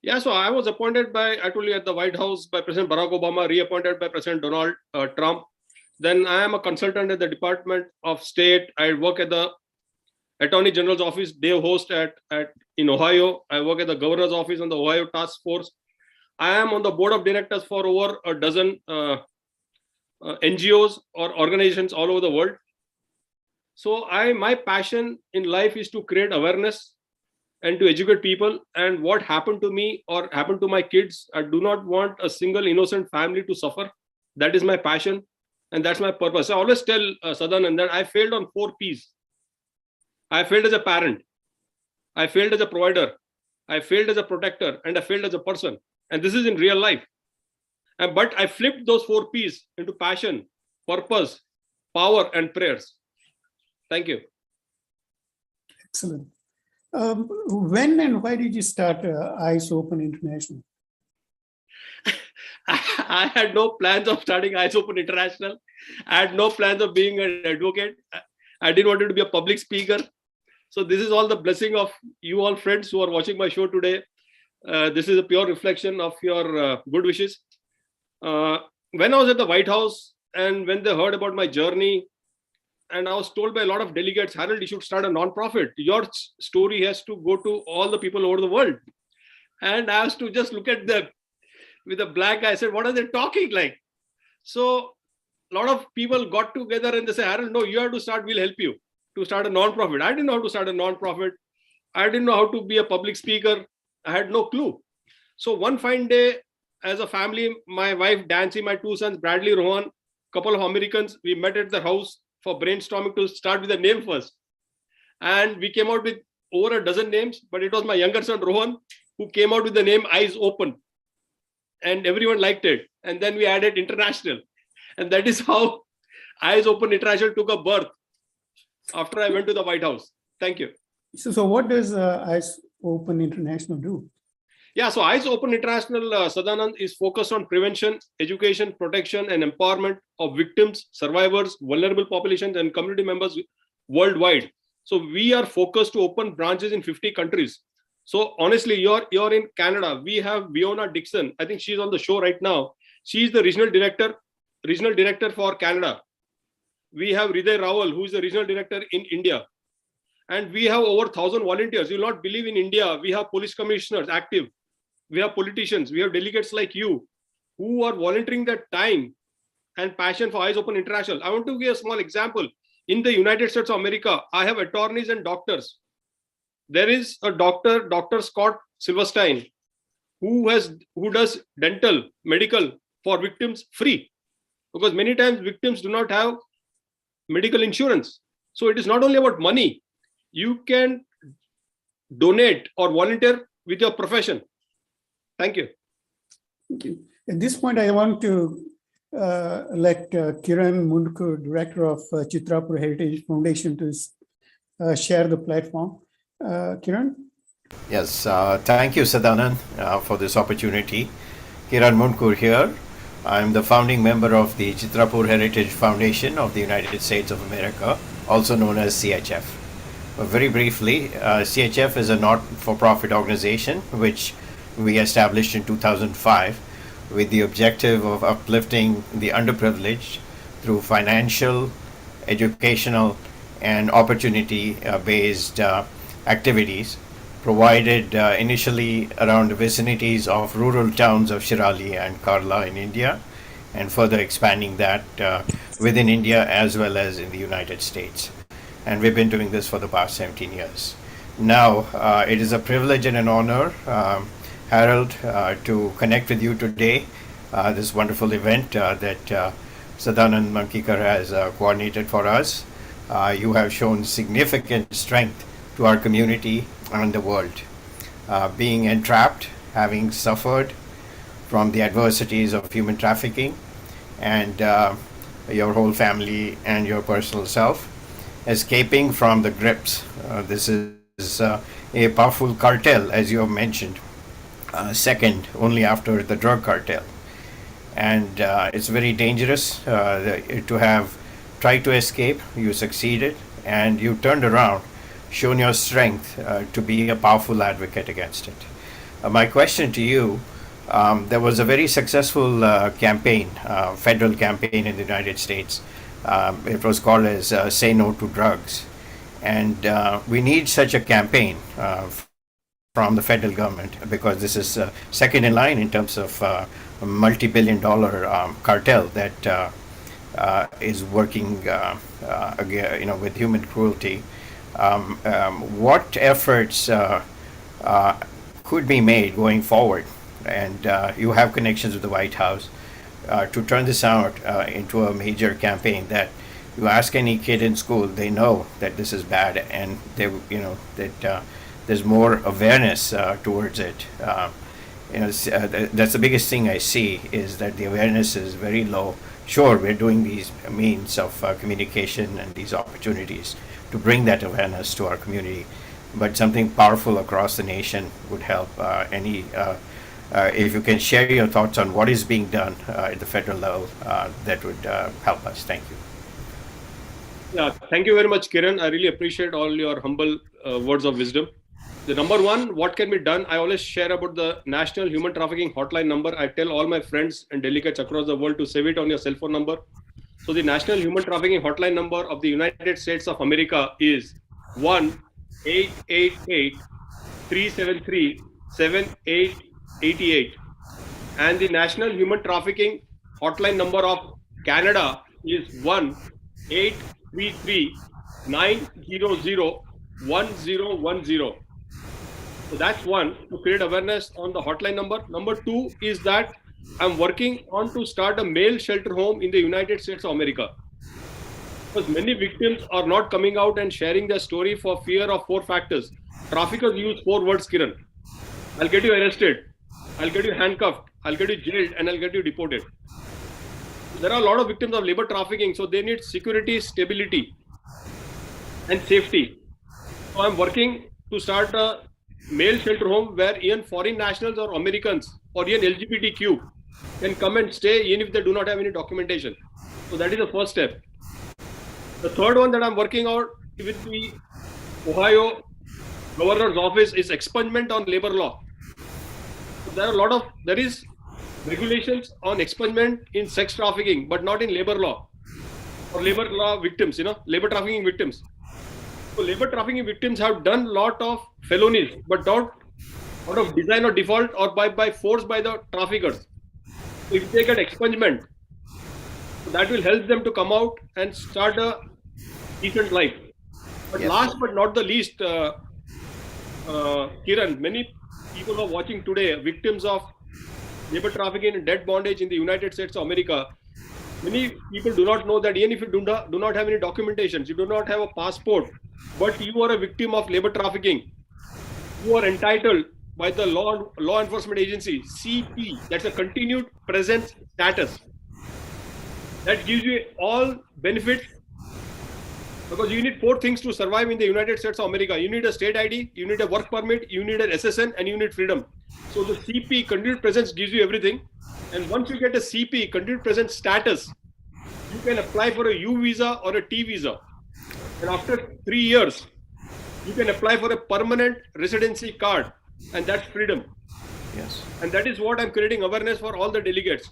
Yeah, so I was appointed I told you at the White House by President Barack Obama, reappointed by President Donald Trump. Then I am a consultant at the Department of State. I work at the Attorney General's office, Dave Host in Ohio. I work at the Governor's office on the Ohio Task Force. I am on the board of directors for over a dozen NGOs or organizations all over the world. So my passion in life is to create awareness and to educate people. And what happened to me or happened to my kids, I do not want a single innocent family to suffer. That is my passion and that's my purpose. I always tell Sadanand that I failed on 4 Ps. I failed as a parent. I failed as a provider. I failed as a protector, and I failed as a person. And this is in real life. But I flipped those 4 Ps into passion, purpose, power, and prayers. Thank you. Excellent. When and why did you start Eyes Open International? I had no plans of starting Eyes Open International. I had no plans of being an advocate. I didn't want to be a public speaker. So this is all the blessing of you all friends who are watching my show today. This is a pure reflection of your good wishes. When I was at the White House and when they heard about my journey, and I was told by a lot of delegates, Harold, you should start a non-profit. Your story has to go to all the people over the world. And I have to just look at them with a blank eye. I said, what are they talking like? So a lot of people got together and they say, Harold, no, you have to start, we'll help you to start a non-profit. I didn't know how to start a non-profit. I didn't know how to be a public speaker. I had no clue. So one fine day, as a family, my wife, Dancy, my 2 sons, Bradley, Rohan, a couple of Americans, we met at the house for brainstorming to start with a name first. And we came out with over a dozen names, but it was my younger son, Rohan, who came out with the name Eyes Open. And everyone liked it. And then we added international. And that is how Eyes Open International took a birth after I went to the White House. Thank you. So what does Eyes Open International do? Yeah, so Eyes Open International, Sadanand, is focused on prevention, education, protection, and empowerment of victims, survivors, vulnerable populations, and community members worldwide. So we are focused to open branches in 50 countries. So honestly, you're in Canada. We have Viona Dixon. I think she's on the show right now. She's the regional director for Canada. We have Hriday Rawal, who is the regional director in India. And we have over 1,000 volunteers. You'll not believe in India. We have police commissioners active. We have politicians. We have delegates like you who are volunteering their time and passion for Eyes Open International. I want to give a small example. In the United States of America, I have attorneys and doctors. There is a doctor, Dr. Scott Silverstein, who does dental, medical for victims free. Because many times victims do not have medical insurance. So it is not only about money. You can donate or volunteer with your profession. Thank you. Thank you. At this point, I want to let Kiran Mundkur, Director of Chitrapur Heritage Foundation, to share the platform. Kiran? Yes, thank you, Sadanand, for this opportunity. Kiran Mundkur here. I'm the founding member of the Chitrapur Heritage Foundation of the United States of America, also known as CHF. Very briefly, CHF is a not-for-profit organization which we established in 2005 with the objective of uplifting the underprivileged through financial, educational, and opportunity-based activities provided initially around the vicinities of rural towns of Shirali and Karla in India, and further expanding that within India as well as in the United States. And we've been doing this for the past 17 years. Now, it is a privilege and an honor, Harold, to connect with you today, this wonderful event that Sadanand Mankikar has coordinated for us. You have shown significant strength to our community and the world. Being entrapped, having suffered from the adversities of human trafficking, and your whole family and your personal self, escaping from the grips. This is a powerful cartel, as you have mentioned, second only after the drug cartel. And it's very dangerous to have tried to escape. You succeeded, and you turned around, shown your strength to be a powerful advocate against it. My question to you, there was a very successful campaign, federal campaign in the United States. It was called as Say No to Drugs. And we need such a campaign from the federal government, because this is second in line in terms of a multi-billion-dollar cartel that is working, with human cruelty. What efforts could be made going forward? And you have connections with the White House to turn this out into a major campaign that you ask any kid in school, they know that this is bad, and they, that there's more awareness towards it. That's the biggest thing I see, is that the awareness is very low. Sure, we're doing these means of communication and these opportunities to bring that awareness to our community, but something powerful across the nation would help. If you can share your thoughts on what is being done at the federal level, that would help us. Thank you. Yeah, thank you very much, Kiran. I really appreciate all your humble words of wisdom. The number one, what can be done? I always share about the National Human Trafficking Hotline number. I tell all my friends and delegates across the world to save it on your cell phone number. So the National Human Trafficking Hotline number of the United States of America is 1-888-373-7888. And the National Human Trafficking Hotline number of Canada is 1-833-900-1010. So that's one, to create awareness on the hotline number. Number two is that I'm working on to start a male shelter home in the United States of America. Because many victims are not coming out and sharing their story for fear of 4 factors. Traffickers use 4 words, Kiran. I'll get you arrested, I'll get you handcuffed, I'll get you jailed, and I'll get you deported. There are a lot of victims of labor trafficking, so they need security, stability, and safety. So I'm working to start a male shelter home where even foreign nationals or Americans or even LGBTQ can come and stay even if they do not have any documentation. So that is the first step. The third one that I'm working out with the Ohio Governor's Office is expungement on labor law. So there is regulations on expungement in sex trafficking, but not in labor law or labor law victims, labor trafficking victims. So labor trafficking victims have done a lot of felonies, but not out of design or default or by force by the traffickers. So if they get expungement, so that will help them to come out and start a decent life. But yes, last but not the least, Kiran, many people who are watching today, victims of labor trafficking and debt bondage in the United States of America, many people do not know that even if you do not have any documentations, you do not have a passport, but you are a victim of labor trafficking, you are entitled by the law enforcement agency, CP, that's a continued presence status. That gives you all benefits, because you need 4 things to survive in the United States of America. You need a state ID, you need a work permit, you need an SSN, and you need freedom. So the CP, continued presence, gives you everything. And once you get a CP, continued presence status, you can apply for a U visa or a T visa. And after 3 years, you can apply for a permanent residency card, and that's freedom. Yes. And that is what I'm creating awareness for all the delegates,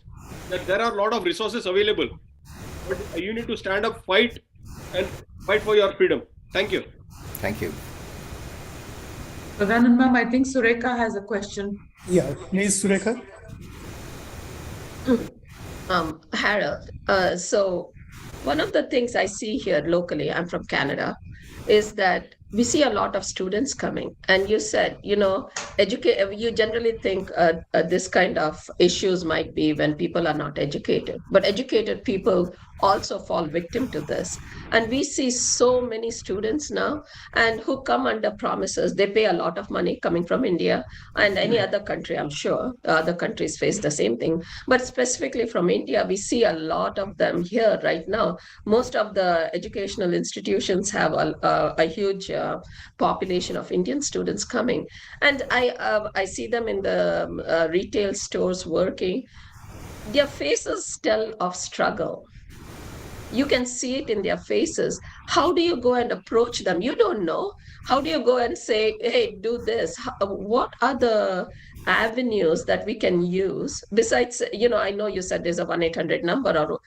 that there are a lot of resources available, but you need to stand up, fight for your freedom. Thank you. Thank you. Sadanand ma'am, I think Sureka has a question. Yeah, please, Sureka. Harold, so one of the things I see here locally, I'm from Canada, is that we see a lot of students coming. And you said, you generally think this kind of issues might be when people are not educated. But educated people also fall victim to this. And we see so many students now and who come under promises. They pay a lot of money coming from India and any other country, I'm sure. Other countries face the same thing. But specifically from India, we see a lot of them here right now. Most of the educational institutions have a huge population of Indian students coming. And I see them in the retail stores working. Their faces tell of struggle. You can see it in their faces. How do you go and approach them? You don't know. How do you go and say, hey, do this? What are the avenues that we can use besides, I know you said there's a 1-800 number, or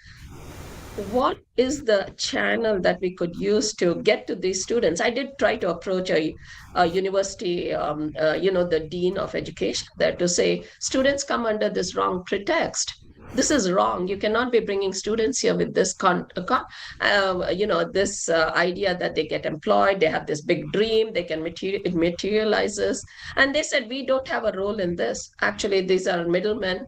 what is the channel that we could use to get to these students? I did try to approach a university, the dean of education there to say, students come under this wrong pretext. This is wrong. You cannot be bringing students here with this idea that they get employed, they have this big dream, they can it materializes. And they said, we don't have a role in this. Actually, these are middlemen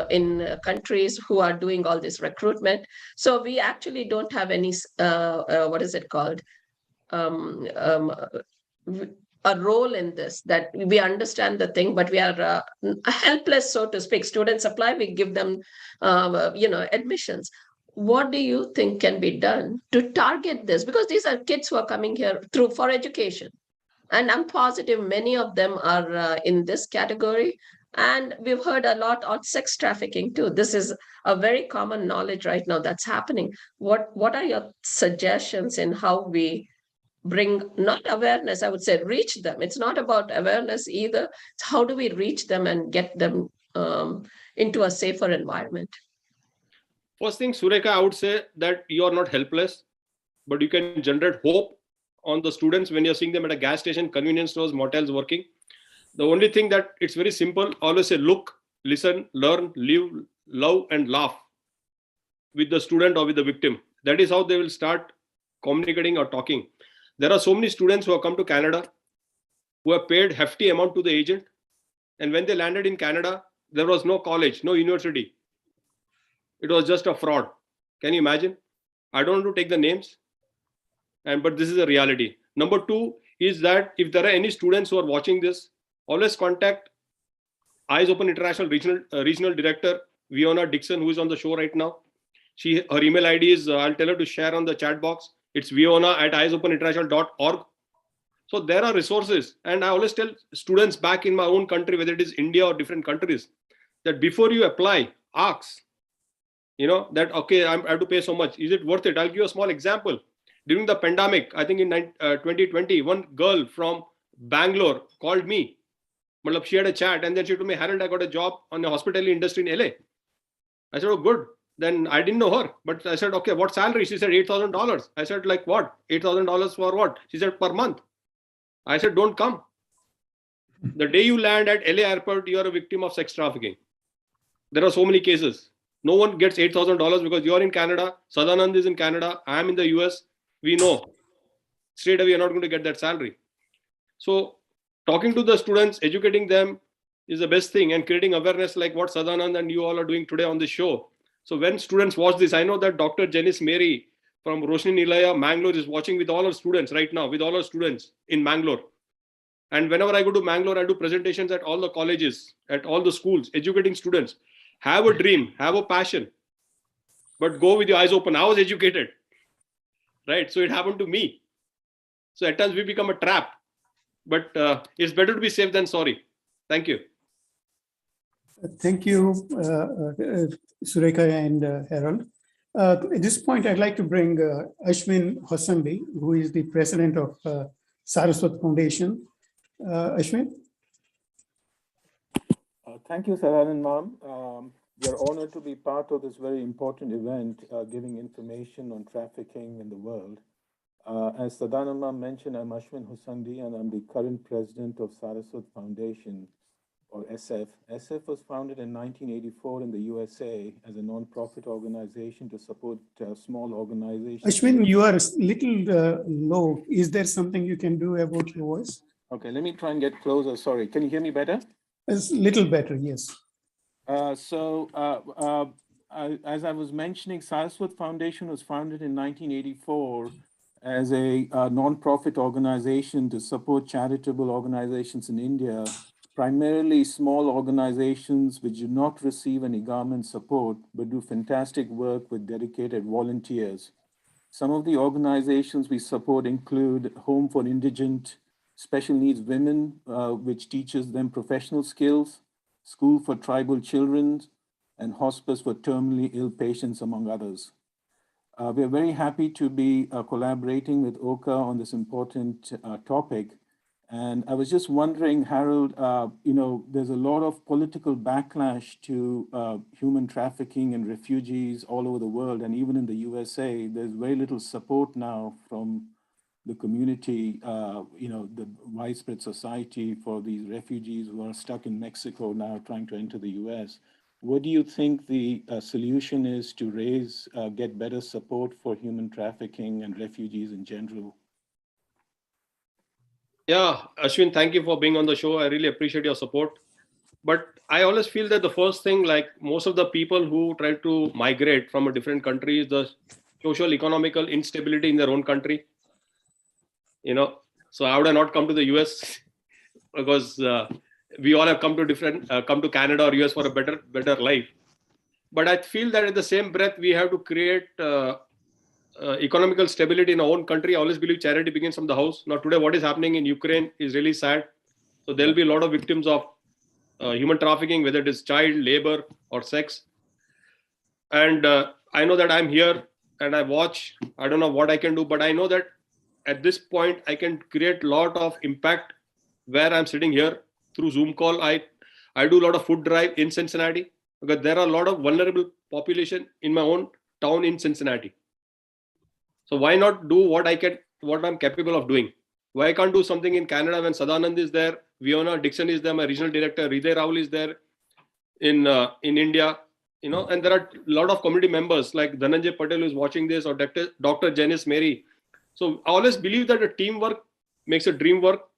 in countries who are doing all this recruitment. So we actually don't have any, what is it called? A role in this, that we understand the thing, but we are helpless, so to speak. Students apply, we give them, admissions. What do you think can be done to target this? Because these are kids who are coming here for education. And I'm positive many of them are in this category. And we've heard a lot on sex trafficking too. This is a very common knowledge right now that's happening. What are your suggestions in how we bring, not awareness, I would say reach them. It's not about awareness either. It's how do we reach them and get them into a safer environment? First thing, Surekha, I would say that you are not helpless, but you can generate hope on the students when you're seeing them at a gas station, convenience stores, motels working. The only thing that it's very simple, always say, look, listen, learn, live, love, and laugh with the student or with the victim. That is how they will start communicating or talking. There are so many students who have come to Canada who have paid hefty amount to the agent. And when they landed in Canada, there was no college, no university. It was just a fraud. Can you imagine? I don't want to take the names, but this is a reality. Number two is that if there are any students who are watching this, always contact Eyes Open International Regional Director, Viona Dixon, who is on the show right now. Her email ID is, I'll tell her to share on the chat box. It's viona@eyesopeninternational.org. So there are resources. And I always tell students back in my own country, whether it is India or different countries, that before you apply, ask, that, okay, I have to pay so much. Is it worth it? I'll give you a small example. During the pandemic, I think in 2020, one girl from Bangalore called me. She had a chat and then she told me, Harold, I got a job on the hospitality industry in LA. I said, oh, good. Then I didn't know her, but I said, okay, what salary? She said, $8,000. I said, like what? $8,000 for what? She said, per month. I said, don't come. The day you land at LA airport, you are a victim of sex trafficking. There are so many cases. No one gets $8,000 because you're in Canada. Sadanand is in Canada. I am in the US. We know straight away you're not going to get that salary. So talking to the students, educating them is the best thing, and creating awareness like what Sadanand and you all are doing today on this show. So when students watch this, I know that Dr. Janice Mary from Roshni Nilaya, Mangalore, is watching with all her students right now, with all her students in Mangalore. And whenever I go to Mangalore, I do presentations at all the colleges, at all the schools, educating students. Have a dream, have a passion, but go with your eyes open. I was educated, right? So it happened to me. So at times we become a trap, but it's better to be safe than sorry. Thank you. Thank you, Surekha and Harold. At this point, I'd like to bring Ashwin Hossandi, who is the president of Saraswat Foundation. Ashwin? Thank you, Sadanand ma'am. We are honored to be part of this very important event, giving information on trafficking in the world. As Sadanand ma'am mentioned, I'm Ashwin Hossandi, and I'm the current president of Saraswat Foundation, or SF. SF was founded in 1984 in the USA as a non-profit organization to support small organizations. Ashwin, you are a little low. Is there something you can do about your voice? Okay, let me try and get closer. Sorry, can you hear me better? A little better, yes. as I was mentioning, Saraswat Foundation was founded in 1984 as a non-profit organization to support charitable organizations in India, primarily small organizations which do not receive any government support, but do fantastic work with dedicated volunteers. Some of the organizations we support include Home for Indigent Special Needs Women, which teaches them professional skills, School for Tribal Children, and Hospice for Terminally Ill Patients, among others. We are very happy to be collaborating with KAOCA on this important topic. And I was just wondering, Harold, there's a lot of political backlash to human trafficking and refugees all over the world, and even in the USA, there's very little support now from the community, the widespread society for these refugees who are stuck in Mexico now trying to enter the US. What do you think the solution is to get better support for human trafficking and refugees in general? Yeah, Ashwin, thank you for being on the show. I really appreciate your support. But I always feel that the first thing, like most of the people who try to migrate from a different country, is the social, economical instability in their own country. So I would have not come to the US because we all have come to Canada or US for a better life. But I feel that in the same breath, we have to create economical stability in our own country. I always believe charity begins from the house. Now, today, what is happening in Ukraine is really sad. So there will be a lot of victims of human trafficking, whether it is child labor or sex. And I know that I'm here and I watch. I don't know what I can do, but I know that at this point, I can create a lot of impact where I'm sitting here through Zoom call. I do a lot of food drive in Cincinnati because there are a lot of vulnerable population in my own town in Cincinnati. So why not do what I'm capable of doing? Why I can't do something in Canada when Sadanand is there, Fiona Dixon is there, my regional director, Hriday Rahul is there in India, and there are a lot of community members like Dhananjay Patel who is watching this, or Dr. Janice Mary. So I always believe that a teamwork makes a dream work.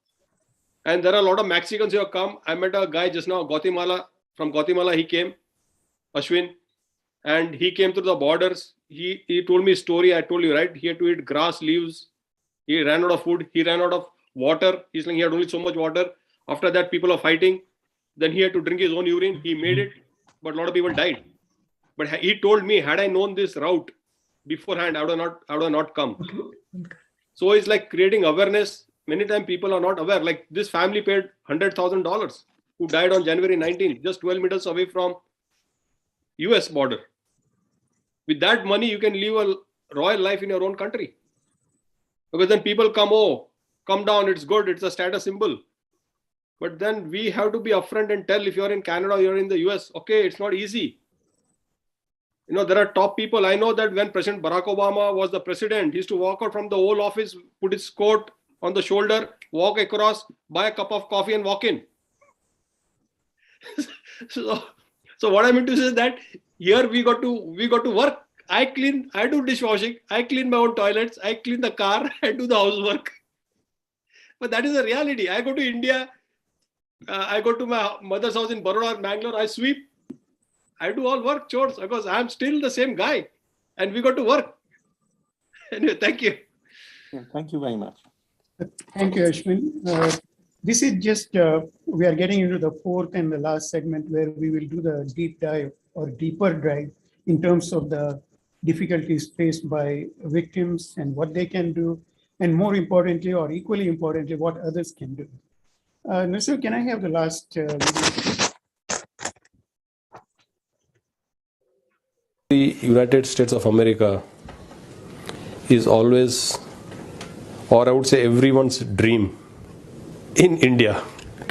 And there are a lot of Mexicans who have come. I met a guy just now, from Guatemala, he came, Ashwin, and he came through the borders. He told me a story. I told you, right? He had to eat grass, leaves. He ran out of food. He ran out of water. He's like, he had only so much water. After that, people are fighting. Then he had to drink his own urine. He made it, but a lot of people died. But he told me, had I known this route beforehand, I would have not come. So it's like creating awareness. Many times people are not aware. Like this family paid $100,000 who died on January 19th, just 12 meters away from US border. With that money, you can live a royal life in your own country. Because then people come down, it's good, it's a status symbol. But then we have to be upfront and tell, if you're in Canada or you're in the US, okay, it's not easy. There are top people. I know that when President Barack Obama was the president, he used to walk out from the Oval Office, put his coat on the shoulder, walk across, buy a cup of coffee and walk in. So what I mean to say is that here we got to work. I do dishwashing, I clean my own toilets, I clean the car, I do the housework. But that is the reality. I go to India, I go to my mother's house in Baroda or Bangalore, I sweep. I do all work, chores, because I'm still the same guy and we got to work. Anyway, thank you. Yeah, thank you very much. Thank you, Ashwin. This is just, we are getting into the fourth and the last segment where we will do the deep dive or deeper dive in terms of the difficulties faced by victims and what they can do, and more importantly, or equally importantly, what others can do. Nasir, can I have the last video? The United States of America is always, or I would say everyone's dream in India.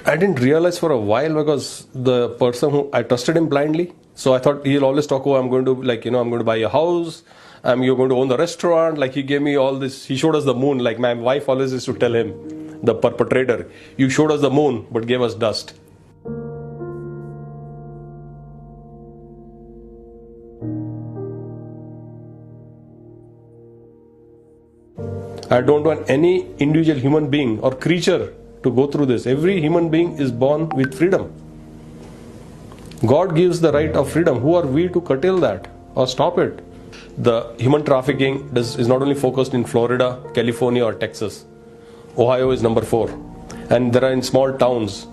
I didn't realize for a while because the person who I trusted him blindly. So I thought he'll always talk, I'm going to I'm going to buy a house. You're going to own the restaurant. Like he gave me all this. He showed us the moon. Like my wife always used to tell him, the perpetrator, you showed us the moon, but gave us dust. I don't want any individual human being or creature to go through this. Every human being is born with freedom. God gives the right of freedom. Who are we to curtail that? or stop it. The human trafficking is not only focused in Florida, California, or Texas. Ohio is number 4, and there are in small towns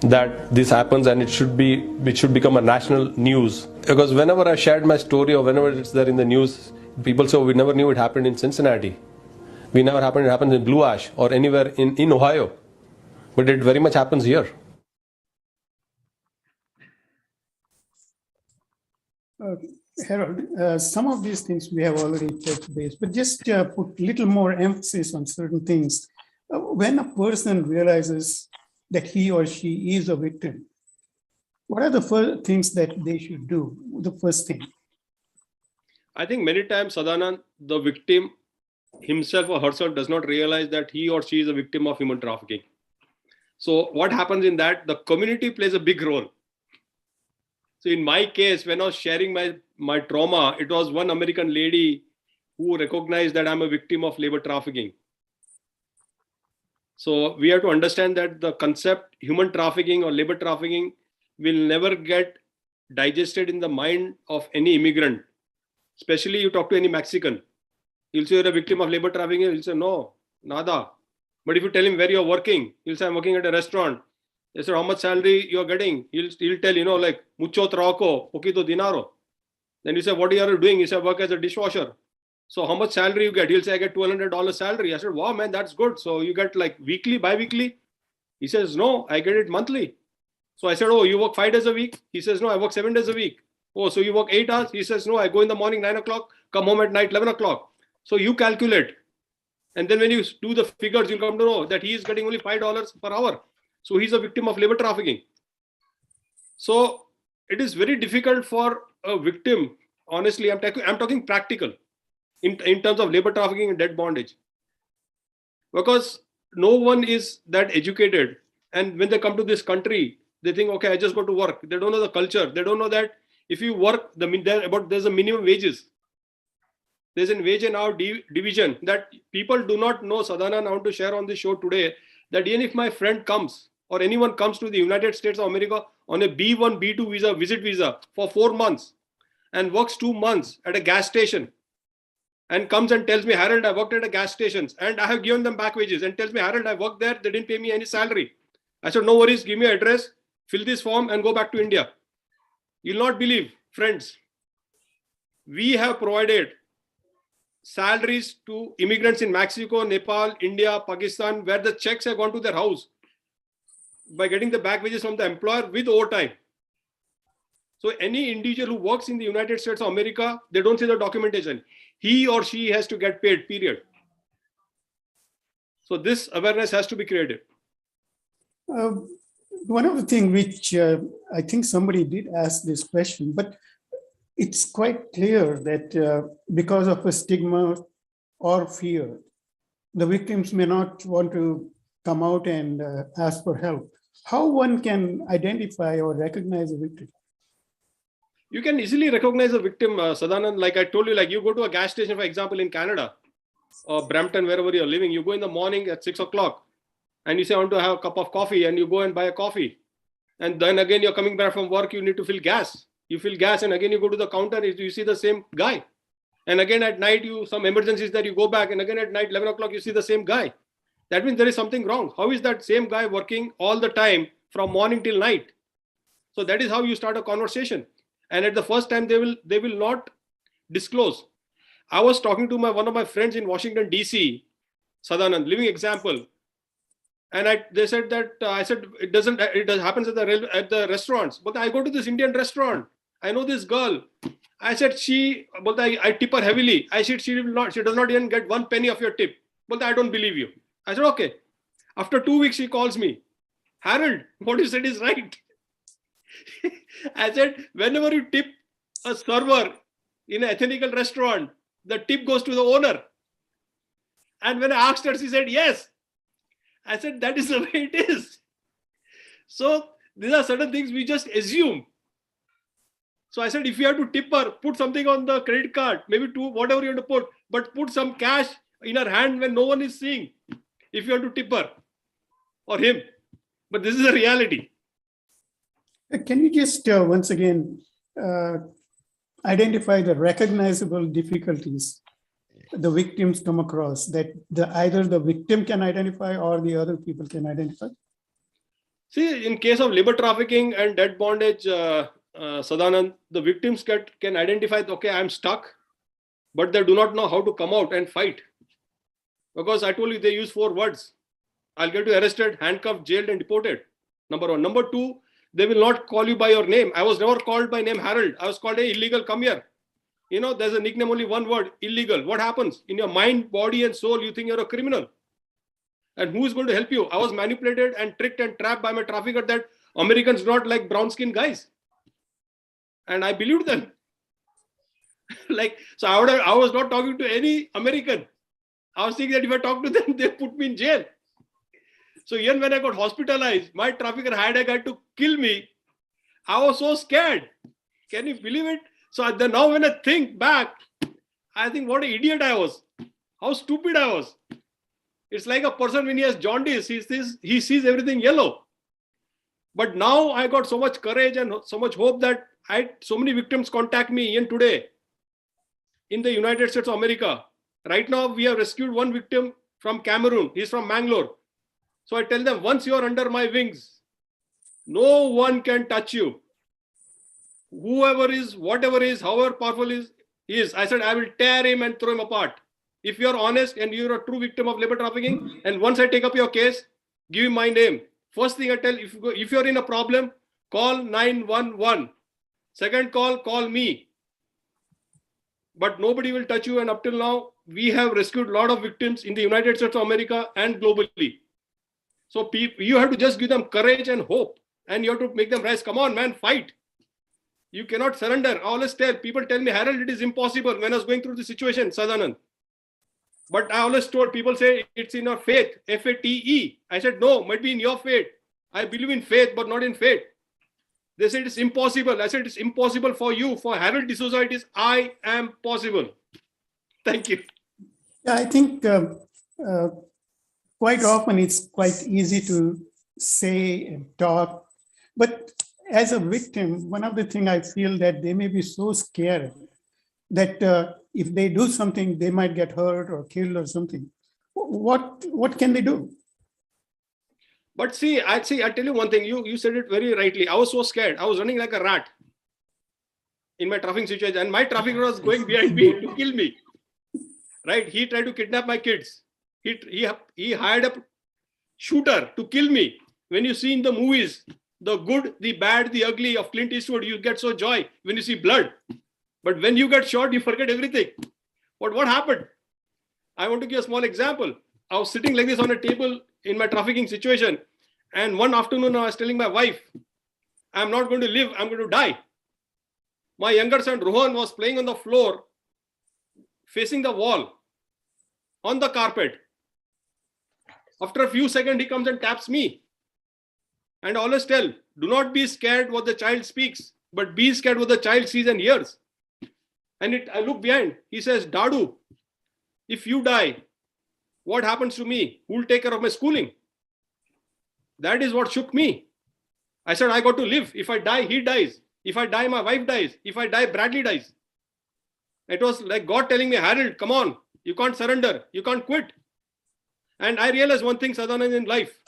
that this happens, and it should become a national news. Because whenever I shared my story or whenever it's there in the news, people say, oh, we never knew it happened in Cincinnati. It happens in Blue Ash or anywhere in Ohio. But it very much happens here. Harold, some of these things we have already touched base, but just put little more emphasis on certain things. When a person realizes that he or she is a victim, what are the first things that they should do? The first thing. I think many times, Sadanand, the victim himself or herself does not realize that he or she is a victim of human trafficking. So what happens in that? The community plays a big role. So in my case, when I was sharing my trauma, it was one American lady who recognized that I'm a victim of labor trafficking. So we have to understand that the concept human trafficking or labor trafficking will never get digested in the mind of any immigrant. Especially you talk to any Mexican, he'll say you're a victim of labor trafficking. He'll say, no, nada. But if you tell him where you're working, he'll say, I'm working at a restaurant. They said, how much salary you're getting? He'll tell, like, mucho trabajo, poquito dinero. Then you say, what are you doing? He said, work as a dishwasher. So how much salary you get? He'll say, I get $1,200 salary. I said, wow, man, that's good. So you get like weekly, bi-weekly? He says, no, I get it monthly. So I said, oh, you work 5 days a week? He says, no, I work 7 days a week. Oh, so you work 8 hours? He says, no, I go in the morning 9 o'clock, come home at night 11 o'clock. So you calculate. And then when you do the figures, you'll come to know that he is getting only $5 per hour. So he's a victim of labor trafficking. So it is very difficult for a victim. Honestly, I'm talking practical in terms of labor trafficking and debt bondage. Because no one is that educated. And when they come to this country, they think, okay, I just go to work. They don't know the culture. They don't know that if you work, there's a minimum wages. There's a wage and hour division that people do not know. Sadanand, I want to share on this show today that even if my friend comes or anyone comes to the United States of America on a B1, B2 visa, visit visa for 4 months and works 2 months at a gas station and comes and tells me, Harold, I worked at a gas station and I have given them back wages, and tells me, Harold, I worked there, they didn't pay me any salary. I said, no worries, give me an address, fill this form and go back to India. You'll not believe, friends, we have provided salaries to immigrants in Mexico, Nepal, India, Pakistan, where the checks have gone to their house by getting the back wages from the employer with overtime. So any individual who works in the United States of America, they don't see the documentation. He or she has to get paid, period. So this awareness has to be created. One of the things which I think somebody did ask this question, but it's quite clear that because of a stigma or fear, the victims may not want to come out and ask for help. How one can identify or recognize a victim? You can easily recognize a victim, Sadanand. Like I told you, like you go to a gas station, for example, in Canada or Brampton, wherever you're living, you go in the morning at 6 o'clock and you say, I want to have a cup of coffee, and you go and buy a coffee. And then again, you're coming back from work, you need to fill gas. You fill gas and again you go to the counter, you see the same guy. And again at night, some emergencies that you go back, and again at night, 11 o'clock, you see the same guy. That means there is something wrong. How is that same guy working all the time from morning till night? So that is how you start a conversation. And at the first time, they will not disclose. I was talking to one of my friends in Washington, DC, Sadanand, living example. And they said that, I said, it happens at the restaurants. But I go to this Indian restaurant. I know this girl. I said, I tip her heavily. I said, she does not even get 1 penny of your tip. But I don't believe you. I said, okay. After 2 weeks, she calls me. Harold, what you said is right. I said, whenever you tip a server in an ethnical restaurant, the tip goes to the owner. And when I asked her, she said, yes. I said, that is the way it is. So these are certain things we just assume. So I said, if you have to tip her, put something on the credit card, maybe whatever you have to put, but put some cash in her hand when no one is seeing, if you have to tip her or him. But this is a reality. Can you just once again identify the recognizable difficulties the victims come across that either the victim can identify or the other people can identify? See, in case of labor trafficking and debt bondage, Sadanand, the victims can identify, okay, I'm stuck, but they do not know how to come out and fight. Because I told you they use 4 words. I'll get you arrested, handcuffed, jailed, and deported. Number 1. Number 2, they will not call you by your name. I was never called by name Harold. I was called, hey, illegal, come here. You know, there's a nickname, only one word, illegal. What happens? In your mind, body, and soul, you think you're a criminal. And who is going to help you? I was manipulated and tricked and trapped by my trafficker that Americans do not like brown-skinned guys. And I believed them. So I was not talking to any American. I was thinking that if I talk to them, they put me in jail. So even when I got hospitalized, my trafficker had a guy to kill me. I was so scared. Can you believe it? So then now when I think back, I think what an idiot I was. How stupid I was. It's like a person when he has jaundice, he sees everything yellow. But now I got so much courage and so much hope that so many victims contact me even today in the United States of America. Right now, we have rescued one victim from Cameroon. He's from Mangalore. So I tell them, once you're under my wings, no one can touch you. Whoever is, whatever is, however powerful he is, I said, I will tear him and throw him apart. If you're honest and you're a true victim of labor trafficking, and once I take up your case, give me my name. First thing I tell, if you're in a problem, call 911. Second call me. But nobody will touch you. And up till now, we have rescued a lot of victims in the United States of America and globally. So you have to just give them courage and hope. And you have to make them rise. Come on, man, fight. You cannot surrender. I always people tell me, Harold, it is impossible. When I was going through the situation, Sadanand. But I always told people, say it's in your faith, F-A-T-E. I said, no, might be in your faith. I believe in faith, but not in faith. They said it's impossible. I said it's impossible for you. For Harold D'Souza, it is I am possible. Thank you. Yeah, I think quite often it's quite easy to say and talk. But as a victim, one of the things I feel that they may be so scared that if they do something, they might get hurt or killed or something. What can they do? But see, I tell you one thing. You said it very rightly. I was so scared. I was running like a rat in my trafficking situation, and my trafficker was going behind me to kill me. Right? He tried to kidnap my kids. He hired a shooter to kill me. When you see in the movies, the good, the bad, the ugly of Clint Eastwood, you get so joy when you see blood. But when you get shot, you forget everything. But what happened? I want to give a small example. I was sitting like this on a table in my trafficking situation. And one afternoon, I was telling my wife, I'm not going to live, I'm going to die. My younger son, Rohan, was playing on the floor, facing the wall, on the carpet. After a few seconds, he comes and taps me. And I always tell, do not be scared what the child speaks, but be scared what the child sees and hears. And I look behind. He says, Dadu, if you die, what happens to me? Who will take care of my schooling? That is what shook me. I said, I got to live. If I die, he dies. If I die, my wife dies. If I die, Bradley dies. It was like God telling me, Harold, come on. You can't surrender. You can't quit. And I realized one thing, Sadanand, in life.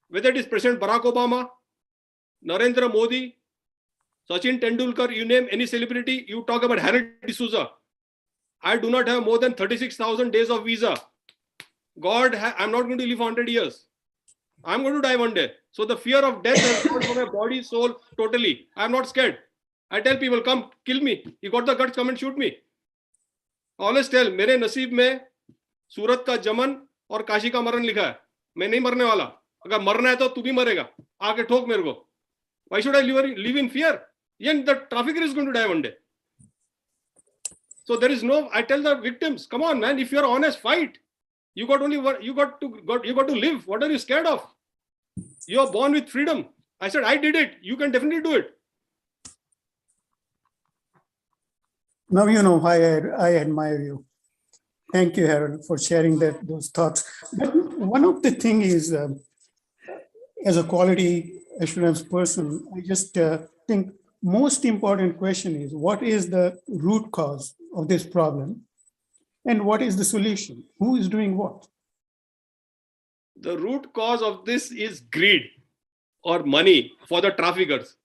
Whether it is President Barack Obama, Narendra Modi, Sachin Tendulkar, you name any celebrity, you talk about Harold D'Souza. I do not have more than 36,000 days of visa. I'm not going to live 100 years. I'm going to die one day. So the fear of death has gone from my body, soul, totally. I'm not scared. I tell people, come, kill me. You got the guts, come and shoot me. I always tell, मेरे नसीब में सूरत का जमन और काशी का मरण लिखा है. मैं नहीं मरने वाला. अगर मरना है तो तू भी मरेगा. आके ठोक मेरे को. Why should I live in fear? Even the trafficker is going to die one day. So there is no, I tell the victims, come on, man, if you're honest, fight. You got to live. What are you scared of? You are born with freedom. I said, I did it. You can definitely do it. Now you know why I admire you. Thank you, Harold, for sharing those thoughts. But one of the things is, as a quality assurance person, I just think most important question is, what is the root cause of this problem? And what is the solution? Who is doing what? The root cause of this is greed or money for the traffickers.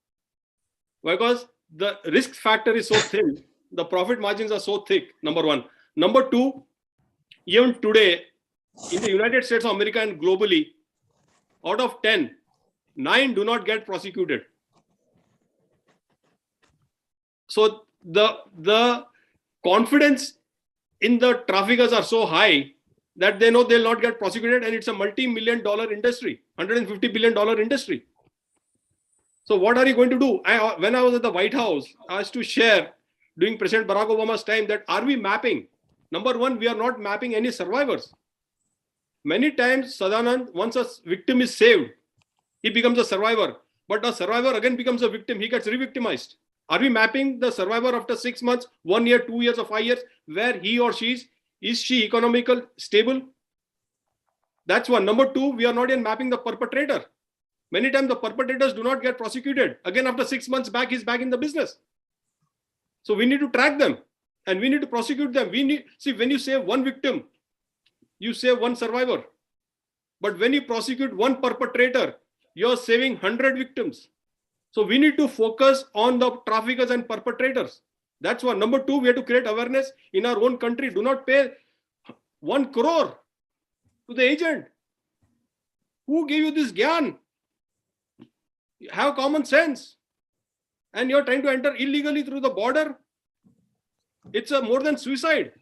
Because the risk factor is so thin, the profit margins are so thick, number one. Number two, even today, in the United States of America and globally, out of 10, 9 do not get prosecuted. So the confidence in the traffickers are so high that they know they'll not get prosecuted, and it's a multi-million-dollar industry, $150 billion industry. So what are you going to do? When I was at the White House, I was to share during President Barack Obama's time that are we mapping? Number one, we are not mapping any survivors. Many times, Sadanand, once a victim is saved, he becomes a survivor. But a survivor again becomes a victim. He gets re-victimized. Are we mapping the survivor after 6 months, 1 year, 2 years, or 5 years, where he or she is she economical stable? That's one. Number two, we are not even mapping the perpetrator. Many times the perpetrators do not get prosecuted. Again, after 6 months back, he's back in the business. So we need to track them and we need to prosecute them. See, when you save one victim, you save one survivor. But when you prosecute one perpetrator, you're saving 100 victims. So we need to focus on the traffickers and perpetrators. That's one. Number two, we have to create awareness in our own country. Do not pay 1 crore to the agent. Who gave you this gyan? Have common sense. And you're trying to enter illegally through the border. It's more than suicide.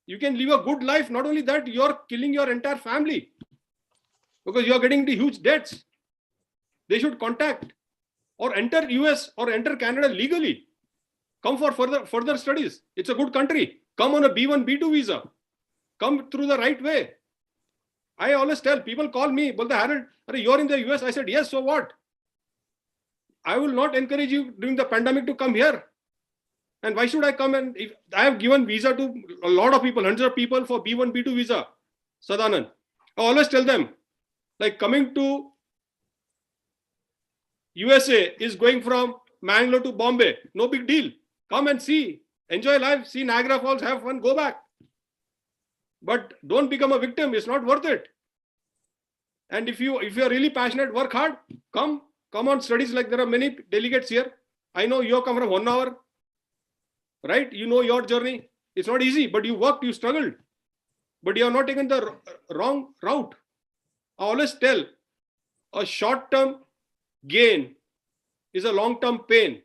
You can live a good life. Not only that, you're killing your entire family because you're getting into huge debts. They should contact or enter US or enter Canada legally. Come for further studies. It's a good country. Come on a B1, B2 visa. Come through the right way. I always tell people, call me, but Harold, you're in the US. I said, yes, so what? I will not encourage you during the pandemic to come here. And why should I come? And if I have given visa to a lot of people, hundreds of people for B1, B2 visa, Sadanand. I always tell them, like coming to USA is going from Mangalore to Bombay. No big deal. Come and see, enjoy life, see Niagara Falls, have fun, go back. But don't become a victim. It's not worth it. And if you are really passionate, work hard. Come on studies. Like there are many delegates here. I know you have come from 1 hour, right? You know your journey. It's not easy, but you worked, you struggled, but you have not taken the wrong route. I always tell, a short-term gain is a long-term pain,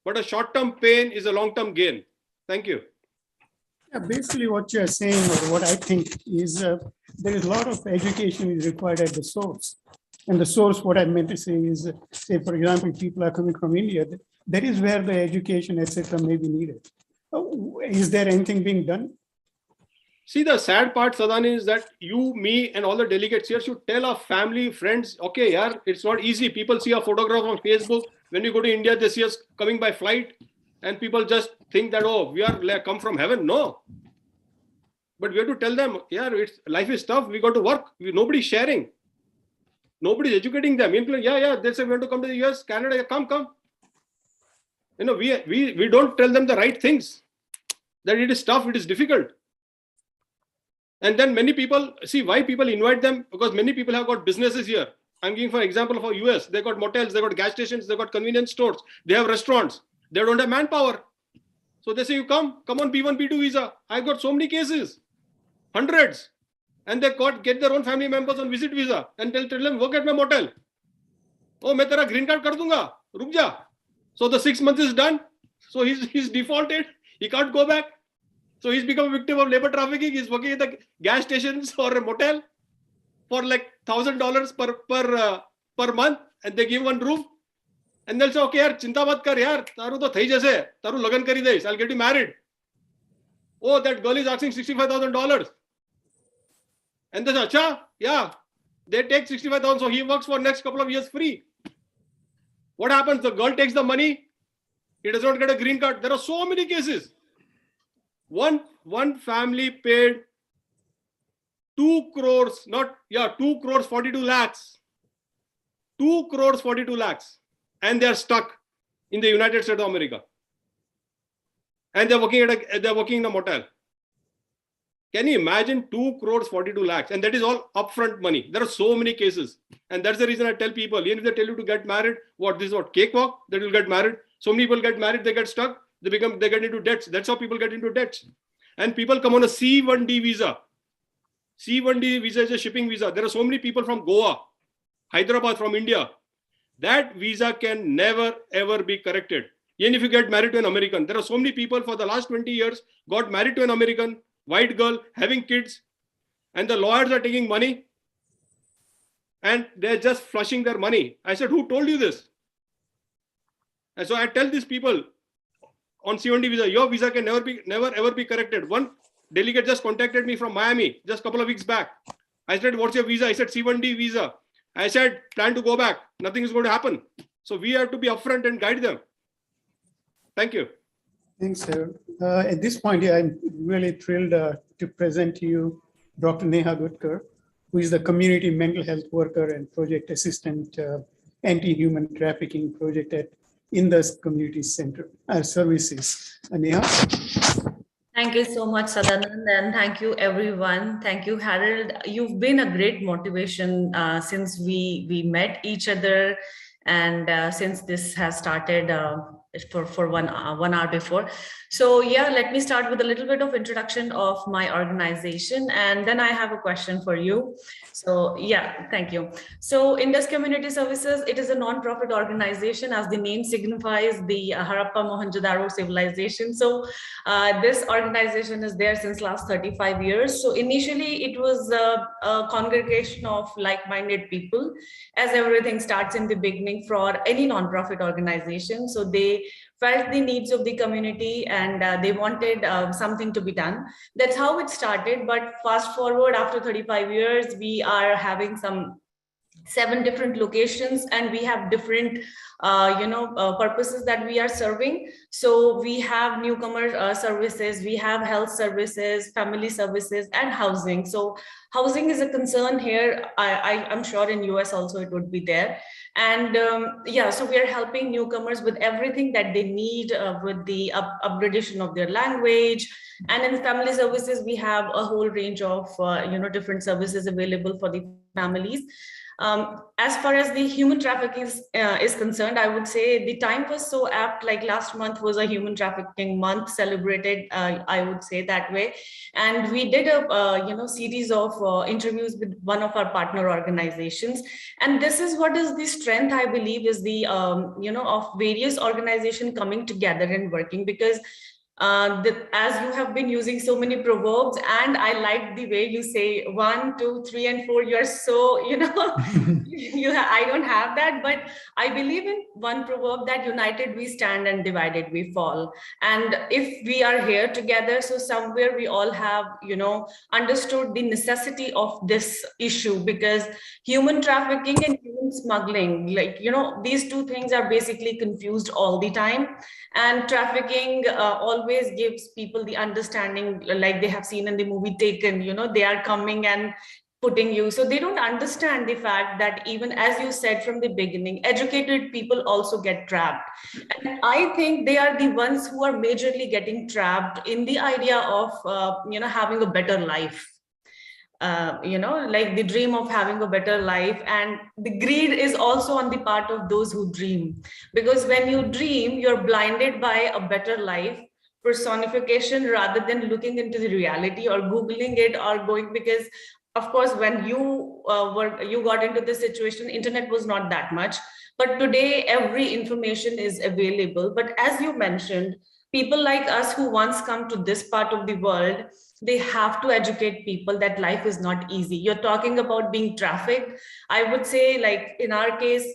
but a short-term pain is a long-term gain. Thank you. Yeah, basically what you're saying, or what I think is, there is a lot of education is required at the source. And the source, what I meant to say is, say, for example, people are coming from India, that is where the education, etc., may be needed. Is there anything being done? See, the sad part, Sadanand, is that you, me, and all the delegates here should tell our family, friends, okay, yeah, it's not easy. People see a photograph on Facebook. When we go to India, they see us coming by flight, and people just think that, oh, we are come from heaven. No. But we have to tell them, yeah, life is tough. We got to work. Nobody's sharing. Nobody's educating them. Yeah, they say we want to come to the US, Canada, yeah, come. You know, we don't tell them the right things. That it is tough, it is difficult. And then many people, see why people invite them, because many people have got businesses here. I'm giving for example for US, they got motels, they got gas stations, they got convenience stores, they have restaurants, they don't have manpower. So they say, you come on B1, B2 visa. I've got so many cases, hundreds. And they get their own family members on visit visa and tell them, work at my motel. Oh, main tera green card kar dunga, ruk ja. So the 6 months is done. So he's defaulted. He can't go back. So he's become a victim of labor trafficking. He's working at the gas stations or a motel for like $1,000 per month, and they give one room. And they'll say, okay, yaar, chinta mat kar yaar, taru to thai jaise, taru lagan kari dais, I'll get you married. Oh, that girl is asking $65,000. And they say, acha, yeah, they take $65,000, so he works for next couple of years free. What happens? The girl takes the money, he does not get a green card. There are so many cases. One family paid 2 crores, 2 crores 42 lakhs. 2 crores 42 lakhs. And they are stuck. in the United States of America. And they're working in a motel. Can you imagine 2 crores 42 lakhs? And that is all upfront money. There are so many cases. And that's the reason I tell people, even if they tell you to get married, this is what, cakewalk, that will get married. So many people get married, they get stuck, they get into debts. That's how people get into debts. And people come on a C1D visa. C1D visa is a shipping visa. There are so many people from Goa, Hyderabad, from India. That visa can never, ever be corrected. Even if you get married to an American, there are so many people for the last 20 years got married to an American, white girl, having kids, and the lawyers are taking money and they're just flushing their money. I said, who told you this? And so I tell these people on C1D visa, your visa can never ever be corrected. One delegate just contacted me from Miami just a couple of weeks back. I said, what's your visa? I said, C1D visa. I said, plan to go back. Nothing is going to happen. So we have to be upfront and guide them. Thank you. Thanks, sir. At this point, I'm really thrilled to present to you Dr. Neha Gutkar, who is the community mental health worker and project assistant anti-human trafficking project at Indus Community Center Services. Neha. Thank you so much, Sadanand, and thank you, everyone. Thank you, Harold. You've been a great motivation since we met each other, and since this has started for 1 hour before. So yeah, let me start with a little bit of introduction of my organization, and then I have a question for you. So yeah, thank you. So Indus Community Services, it is a non-profit organization, as the name signifies, the Harappa Mohenjo-daro civilization. So this organization is there since last 35 years. So initially it was a congregation of like-minded people, as everything starts in the beginning for any non-profit organization. So they felt the needs of the community and they wanted something to be done. That's how it started. But fast forward, after 35 years, we are having some 7 different locations, and we have different purposes that we are serving. So we have newcomer services, we have health services, family services, and housing. So housing is a concern here. I'm sure in US also it would be there. And yeah, so we are helping newcomers with everything that they need, with the upgradation of their language. And in family services, we have a whole range of different services available for the families. As far as the human trafficking is concerned, I would say the time was so apt. Like last month was a human trafficking month celebrated, I would say that way. And we did a series of interviews with one of our partner organizations. And this is what is the strength, I believe, is the of various organizations coming together and working, because as you have been using so many proverbs, and I like the way you say 1, 2, 3, and 4. You're so, I don't have that, but I believe in one proverb that united we stand and divided we fall. And if we are here together, so somewhere we all have, understood the necessity of this issue, because human trafficking and human smuggling, these two things are basically confused all the time. And trafficking always gives people the understanding, like they have seen in the movie Taken, they are coming and putting you. So they don't understand the fact that, even as you said from the beginning, educated people also get trapped. And I think they are the ones who are majorly getting trapped in the idea of, having a better life. Like the dream of having a better life, and the greed is also on the part of those who dream, because when you dream, you're blinded by a better life personification rather than looking into the reality or Googling it or going, because of course, when you got into this situation, internet was not that much, but today every information is available. But as you mentioned, people like us who once come to this part of the world, they have to educate people that life is not easy. You're talking about being trafficked. I would say, like in our case,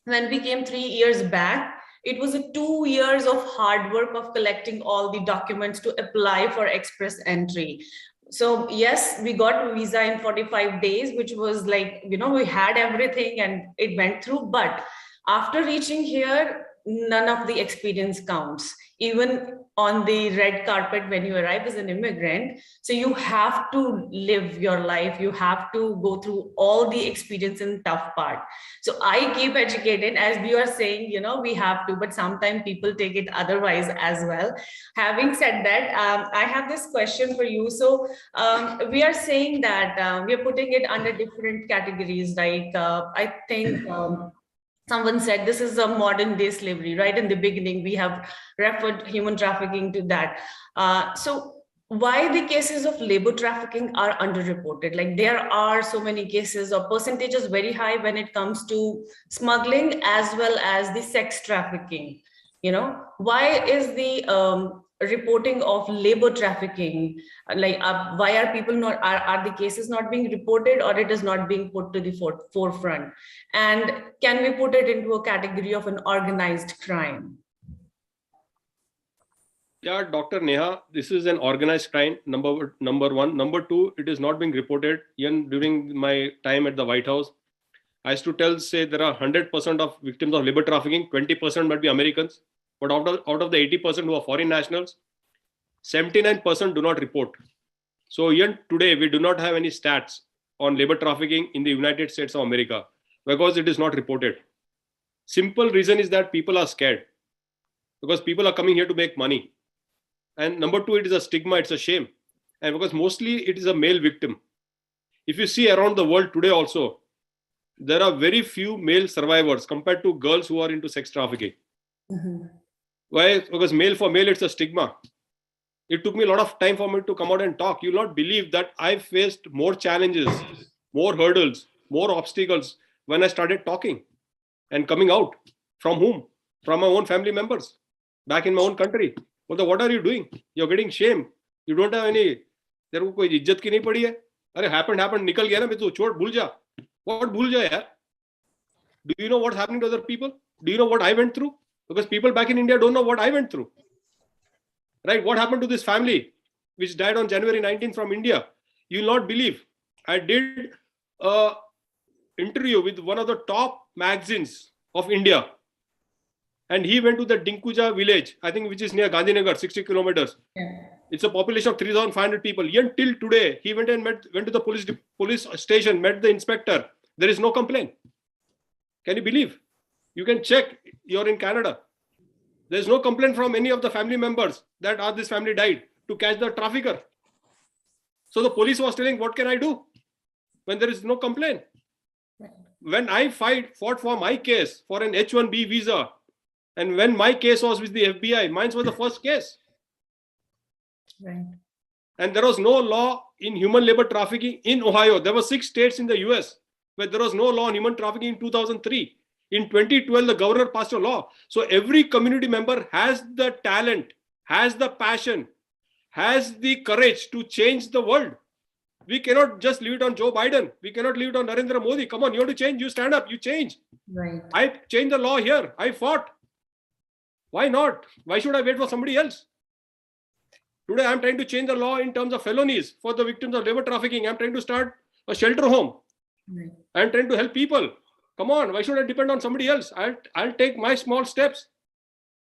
when we came 3 years back, it was 2 years of hard work of collecting all the documents to apply for express entry. So yes, we got a visa in 45 days, which was like, we had everything and it went through. But after reaching here, none of the experience counts, even on the red carpet when you arrive as an immigrant. So you have to live your life. You have to go through all the experience and tough part. So I keep educating, as we are saying, we have to, but sometimes people take it otherwise as well. Having said that, I have this question for you. So we are saying that we are putting it under different categories. Like I think someone said this is a modern day slavery, right? In the beginning, we have referred human trafficking to that. So why the cases of labor trafficking are underreported? Like there are so many cases, or percentage is very high when it comes to smuggling as well as the sex trafficking. Why is the reporting of labor trafficking, like why are people not, are the cases not being reported, or it is not being put to the forefront? And can we put it into a category of an organized crime? Yeah, Dr. Neha, this is an organized crime, number one. Number two, it is not being reported. Even during my time at the White House, I used to say there are 100% of victims of labor trafficking, 20% might be Americans, but out of the 80% who are foreign nationals, 79% do not report. So even today, we do not have any stats on labor trafficking in the United States of America because it is not reported. Simple reason is that people are scared because people are coming here to make money. And number two, it is a stigma, it's a shame. And because mostly it is a male victim. If you see around the world today also, there are very few male survivors compared to girls who are into sex trafficking. Mm-hmm. Why? Because male for male, it's a stigma. It took me a lot of time for me to come out and talk. You'll not believe that I faced more challenges, more hurdles, more obstacles when I started talking and coming out. From whom? From my own family members back in my own country. Well, what are you doing? You're getting shame. You don't have any. तेरे को कोई इज्जत की नहीं पड़ी है. अरे happened निकल गया ना मैं तो छोड़ भूल जा. What भूल जा यार? Do you know what's happening to other people? Do you know what I went through? Because people back in India don't know what I went through. Right? What happened to this family which died on January 19th from India? You'll not believe. I did an interview with one of the top magazines of India. And he went to the Dinkuja village, I think, which is near Gandhinagar, 60 kilometers. Yeah. It's a population of 3,500 people. Yet till today, he went and went to the police station, met the inspector. There is no complaint. Can you believe? You can check. You're in Canada. There's no complaint from any of the family members that this family died to catch the trafficker. So the police was telling, what can I do when there is no complaint? When I fought for my case for an H-1B visa, and when my case was with the FBI, mine was the first case. Right. And there was no law in human labor trafficking in Ohio. There were 6 states in the US where there was no law on human trafficking in 2003. In 2012, the governor passed a law. So every community member has the talent, has the passion, has the courage to change the world. We cannot just leave it on Joe Biden. We cannot leave it on Narendra Modi. Come on, you have to change. You stand up, you change. Right. I changed the law here. I fought. Why not? Why should I wait for somebody else? Today, I'm trying to change the law in terms of felonies for the victims of labor trafficking. I'm trying to start a shelter home. Right. I'm trying to help people. Come on, why should I depend on somebody else? I'll take my small steps.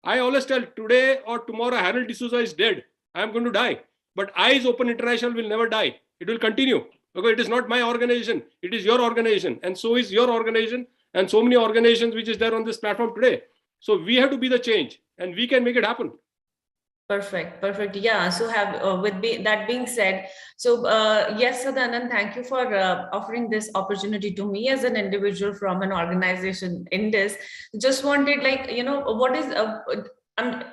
I always tell, today or tomorrow, Harold D'Souza is dead. I'm going to die. But Eyes Open International will never die. It will continue. Because it is not my organization. It is your organization. And so is your organization. And so many organizations which is there on this platform today. So we have to be the change. And we can make it happen. Perfect. Yeah. So that being said, so yes, Sadanand, thank you for offering this opportunity to me as an individual from an organization, Indus. Just wanted, what is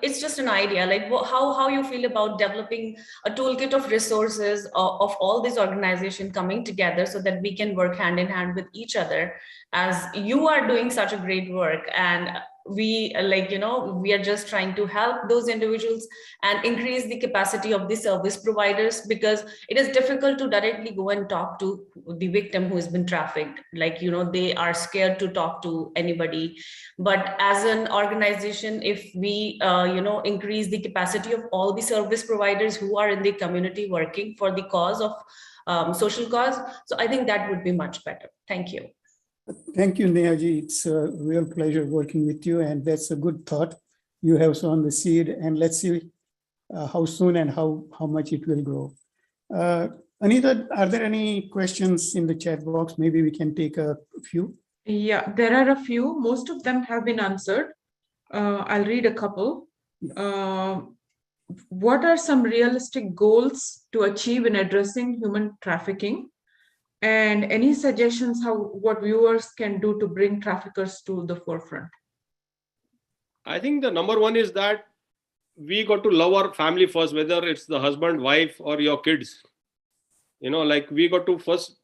it's just an idea, like how you feel about developing a toolkit of resources of all these organizations coming together so that we can work hand in hand with each other, as you are doing such a great work. And we we are just trying to help those individuals and increase the capacity of the service providers, because it is difficult to directly go and talk to the victim who has been trafficked. They are scared to talk to anybody. But as an organization, if we increase the capacity of all the service providers who are in the community working for the cause of social cause, so I think that would be much better. Thank you. Thank you, Nehaji. It's a real pleasure working with you, and that's a good thought. You have sown the seed, and let's see how soon and how much it will grow. Anita, are there any questions in the chat box? Maybe we can take a few. Yeah, there are a few. Most of them have been answered. I'll read a couple. What are some realistic goals to achieve in addressing human trafficking? And any suggestions what viewers can do to bring traffickers to the forefront? I think the number one is that we got to love our family first, whether it's the husband, wife, or your kids. Like we got to first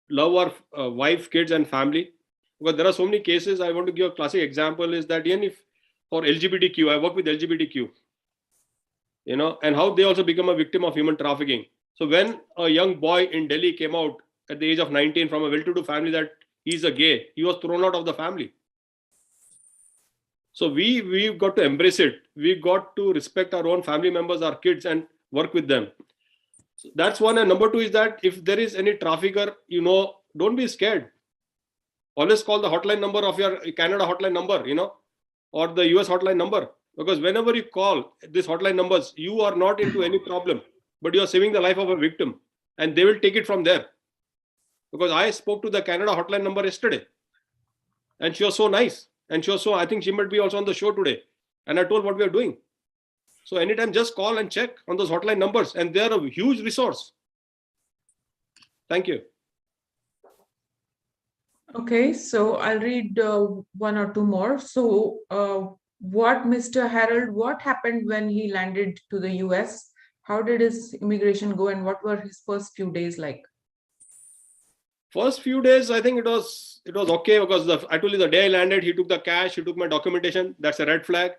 love our wife, kids, and family. Because there are so many cases. I want to give a classic example is that even if for LGBTQ, I work with LGBTQ, and how they also become a victim of human trafficking. So when a young boy in Delhi came out at the age of 19 from a well-to-do family that he's a gay, he was thrown out of the family. So we've got to embrace it. We've got to respect our own family members, our kids, and work with them. So that's one. And number two is that if there is any trafficker, don't be scared. Always call the hotline number of your Canada hotline number, or the US hotline number. Because whenever you call these hotline numbers, you are not into any problem, but you are saving the life of a victim, and they will take it from there. Because I spoke to the Canada hotline number yesterday, and she was so nice. And she was I think she might be also on the show today. And I told what we are doing. So anytime, just call and check on those hotline numbers, and they are a huge resource. Thank you. Okay, so I'll read one or two more. So Mr. Harold, what happened when he landed to the US? How did his immigration go, and what were his first few days like? First few days, I think it was okay, because I told you the day I landed, he took the cash, he took my documentation. That's a red flag.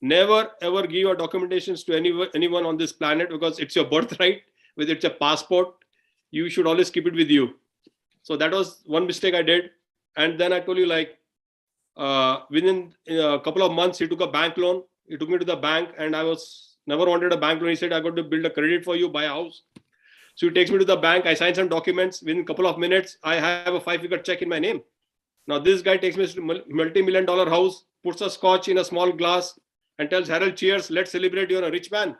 Never ever give your documentations to anyone on this planet, because it's your birthright, whether it's a passport. You should always keep it with you. So that was one mistake I did. And then I told you, like, within a couple of months, he took a bank loan. He took me to the bank, and I was never wanted a bank loan. He said, I got to build a credit for you, buy a house. So he takes me to the bank. I sign some documents. Within a couple of minutes, I have a 5-figure check in my name. Now this guy takes me to a multi-million-dollar house, puts a scotch in a small glass, and tells Harold, cheers, let's celebrate, you're a rich man.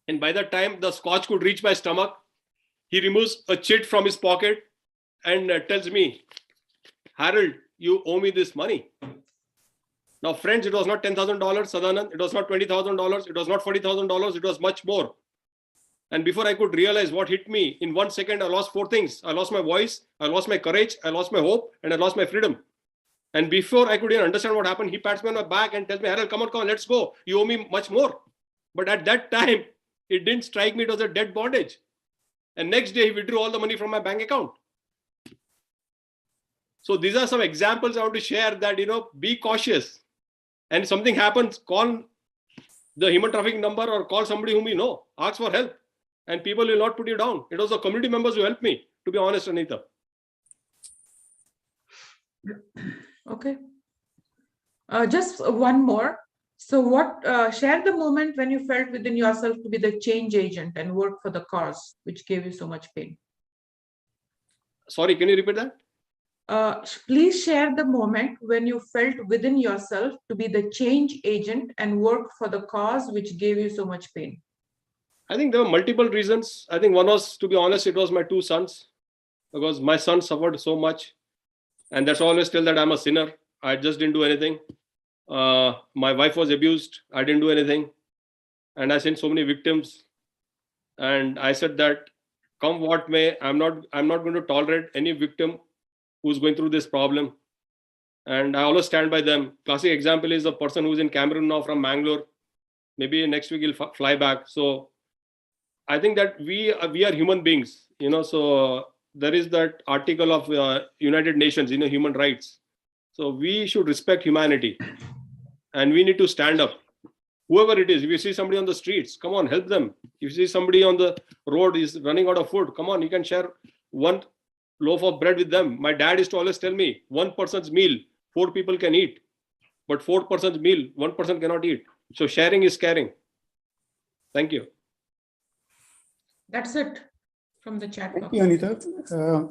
And by the time the scotch could reach my stomach, he removes a chit from his pocket and tells me, Harold, you owe me this money. Now, friends, it was not $10,000, Sadanand. It was not $20,000. It was not $40,000. It was much more. And before I could realize what hit me, in 1 second, I lost 4 things. I lost my voice, I lost my courage, I lost my hope, and I lost my freedom. And before I could even understand what happened, he pats me on my back and tells me, Harold, come on, let's go. You owe me much more. But at that time, it didn't strike me. It was a dead bondage. And next day, he withdrew all the money from my bank account. So these are some examples I want to share that, be cautious. And if something happens, call the human trafficking number or call somebody whom you know. Ask for help. And people will not put you down. It was the community members who helped me, to be honest, Anita. Okay. Just one more. So share the moment when you felt within yourself to be the change agent and work for the cause, which gave you so much pain. Sorry, can you repeat that? Please share the moment when you felt within yourself to be the change agent and work for the cause, which gave you so much pain. I think there were multiple reasons. I think one was, to be honest, it was my 2 sons, because my son suffered so much. And that's always tell that I'm a sinner. I just didn't do anything. My wife was abused. I didn't do anything. And I sent so many victims. And I said that come what may, I'm not going to tolerate any victim who's going through this problem. And I always stand by them. Classic example is a person who's in Cameroon now from Mangalore. Maybe next week he'll fly back. So I think that we are human beings, so there is that article of United Nations, human rights. So we should respect humanity, and we need to stand up. Whoever it is, if you see somebody on the streets, come on, help them. If you see somebody on the road is running out of food, come on, you can share 1 loaf of bread with them. My dad used to always tell me, 1 person's meal, 4 people can eat, but 4 person's meal, 1 person cannot eat. So sharing is caring. Thank you. That's it from the chat box. Thank you, Anita.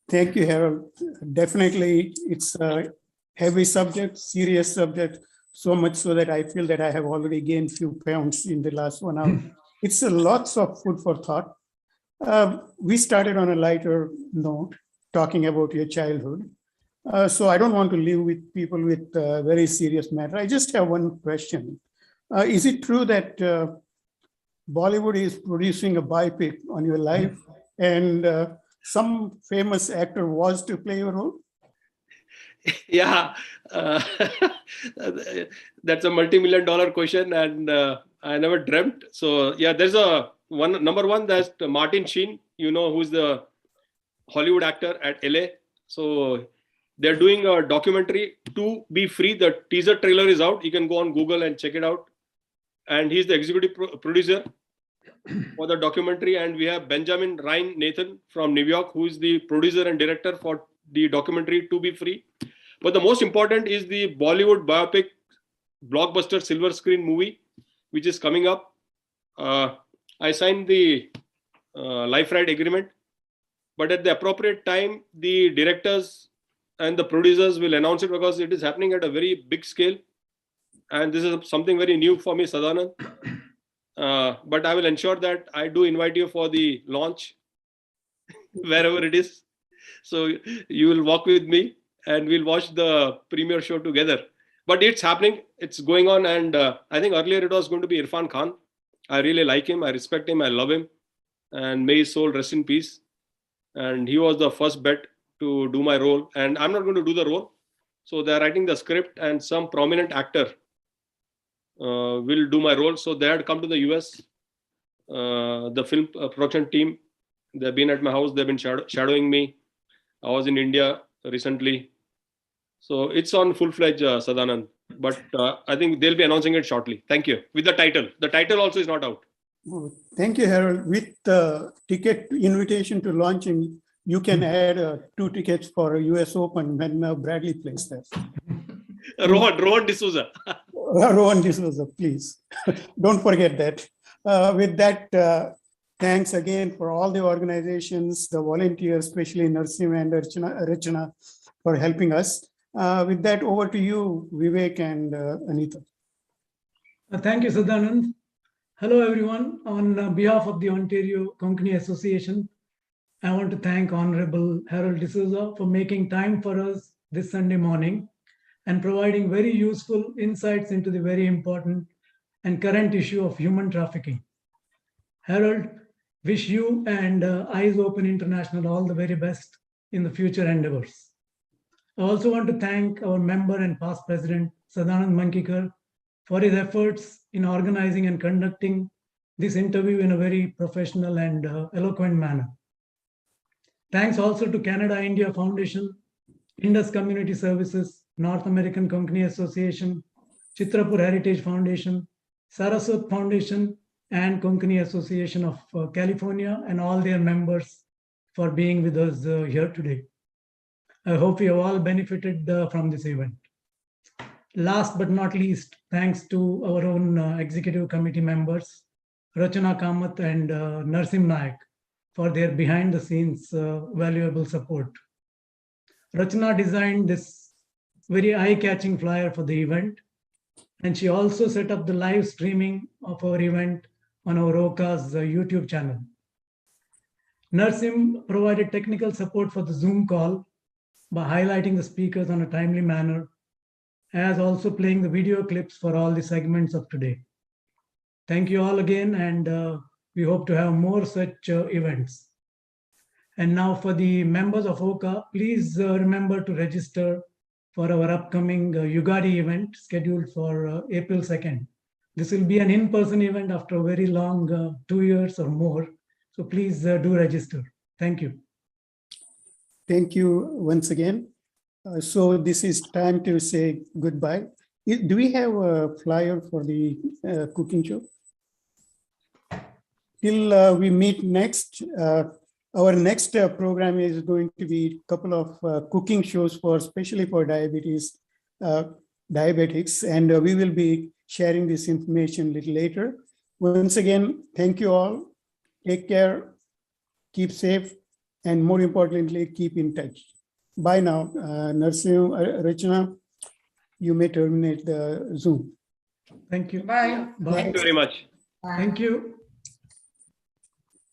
Thank you, Harold. Definitely, it's a heavy subject, serious subject, so much so that I feel that I have already gained few pounds in the last 1 hour. It's lots of food for thought. We started on a lighter note, talking about your childhood. So I don't want to leave with people with very serious matter. I just have one question. Is it true that Bollywood is producing a biopic on your life and some famous actor was to play your role? Yeah, that's a multi-million-dollar question, and I never dreamt. So yeah, there's number one. That's Martin Sheen. You know, who's the Hollywood actor at LA. So they're doing a documentary to be free. The teaser trailer is out. You can go on Google and check it out. And he's the executive producer for the documentary. And we have Benjamin Ryan Nathan from New York, who is the producer and director for the documentary To Be Free. But the most important is the Bollywood biopic blockbuster silver screen movie, which is coming up. I signed the life right agreement, but at the appropriate time, the directors and the producers will announce it, because it is happening at a very big scale. And this is something very new for me, Sadanand. But I will ensure that I do invite you for the launch, wherever it is. So you will walk with me and we'll watch the premiere show together. But it's happening, it's going on. And I think earlier it was going to be Irfan Khan. I really like him, I respect him, I love him. And may his soul rest in peace. And he was the first bet to do my role. And I'm not going to do the role. So they're writing the script, and some prominent actor will do my role. So they had come to the US, the film production team. They've been at my house, they've been shadowing me. I was in India recently. So it's on full-fledged, Sadanand. But I think they'll be announcing it shortly. Thank you. With the title. The title also is not out. Oh, thank you, Harold. With the ticket invitation to launching, you can add 2 tickets for a US Open when Bradley plays there. Rohan D'Souza. Rohan D'Souza, please. Don't forget that. With that, thanks again for all the organizations, the volunteers, especially Narsim and Rachana, for helping us. With that, over to you, Vivek and Anita. Thank you, Sadanand. Hello, everyone. On behalf of the Ontario Konkani Association, I want to thank Honorable Harold D'Souza for making time for us this Sunday morning and providing very useful insights into the very important and current issue of human trafficking. Harold, wish you and Eyes Open International all the very best in the future endeavors. I also want to thank our member and past president, Sadanand Mankikar, for his efforts in organizing and conducting this interview in a very professional and eloquent manner. Thanks also to Canada-India Foundation, Indus Community Services, North American Konkani Association, Chitrapur Heritage Foundation, Saraswat Foundation, and Konkani Association of California, and all their members for being with us here today. I hope you have all benefited from this event. Last but not least, thanks to our own executive committee members, Rachana Kamath and Narsim Nayak, for their behind-the-scenes valuable support. Rachana designed this very eye-catching flyer for the event, and she also set up the live streaming of our event on our KAOCA's YouTube channel. Narsim provided technical support for the Zoom call by highlighting the speakers on a timely manner, as also playing the video clips for all the segments of today. Thank you all again, and we hope to have more such events. And now for the members of KAOCA, please remember to register for our upcoming Yugadi event scheduled for April 2nd. This will be an in-person event after a very long 2 years or more. So please do register. Thank you. Thank you once again. So this is time to say goodbye. Do we have a flyer for the cooking show? Till we meet next, our next program is going to be a couple of cooking shows for, especially for diabetics, and we will be sharing this information a little later. Once again, thank you all. Take care, keep safe, and more importantly, keep in touch. Bye now. Narsim, Rachana, you may terminate the Zoom. Thank you. Bye. Bye. Thank you very much. Thank you.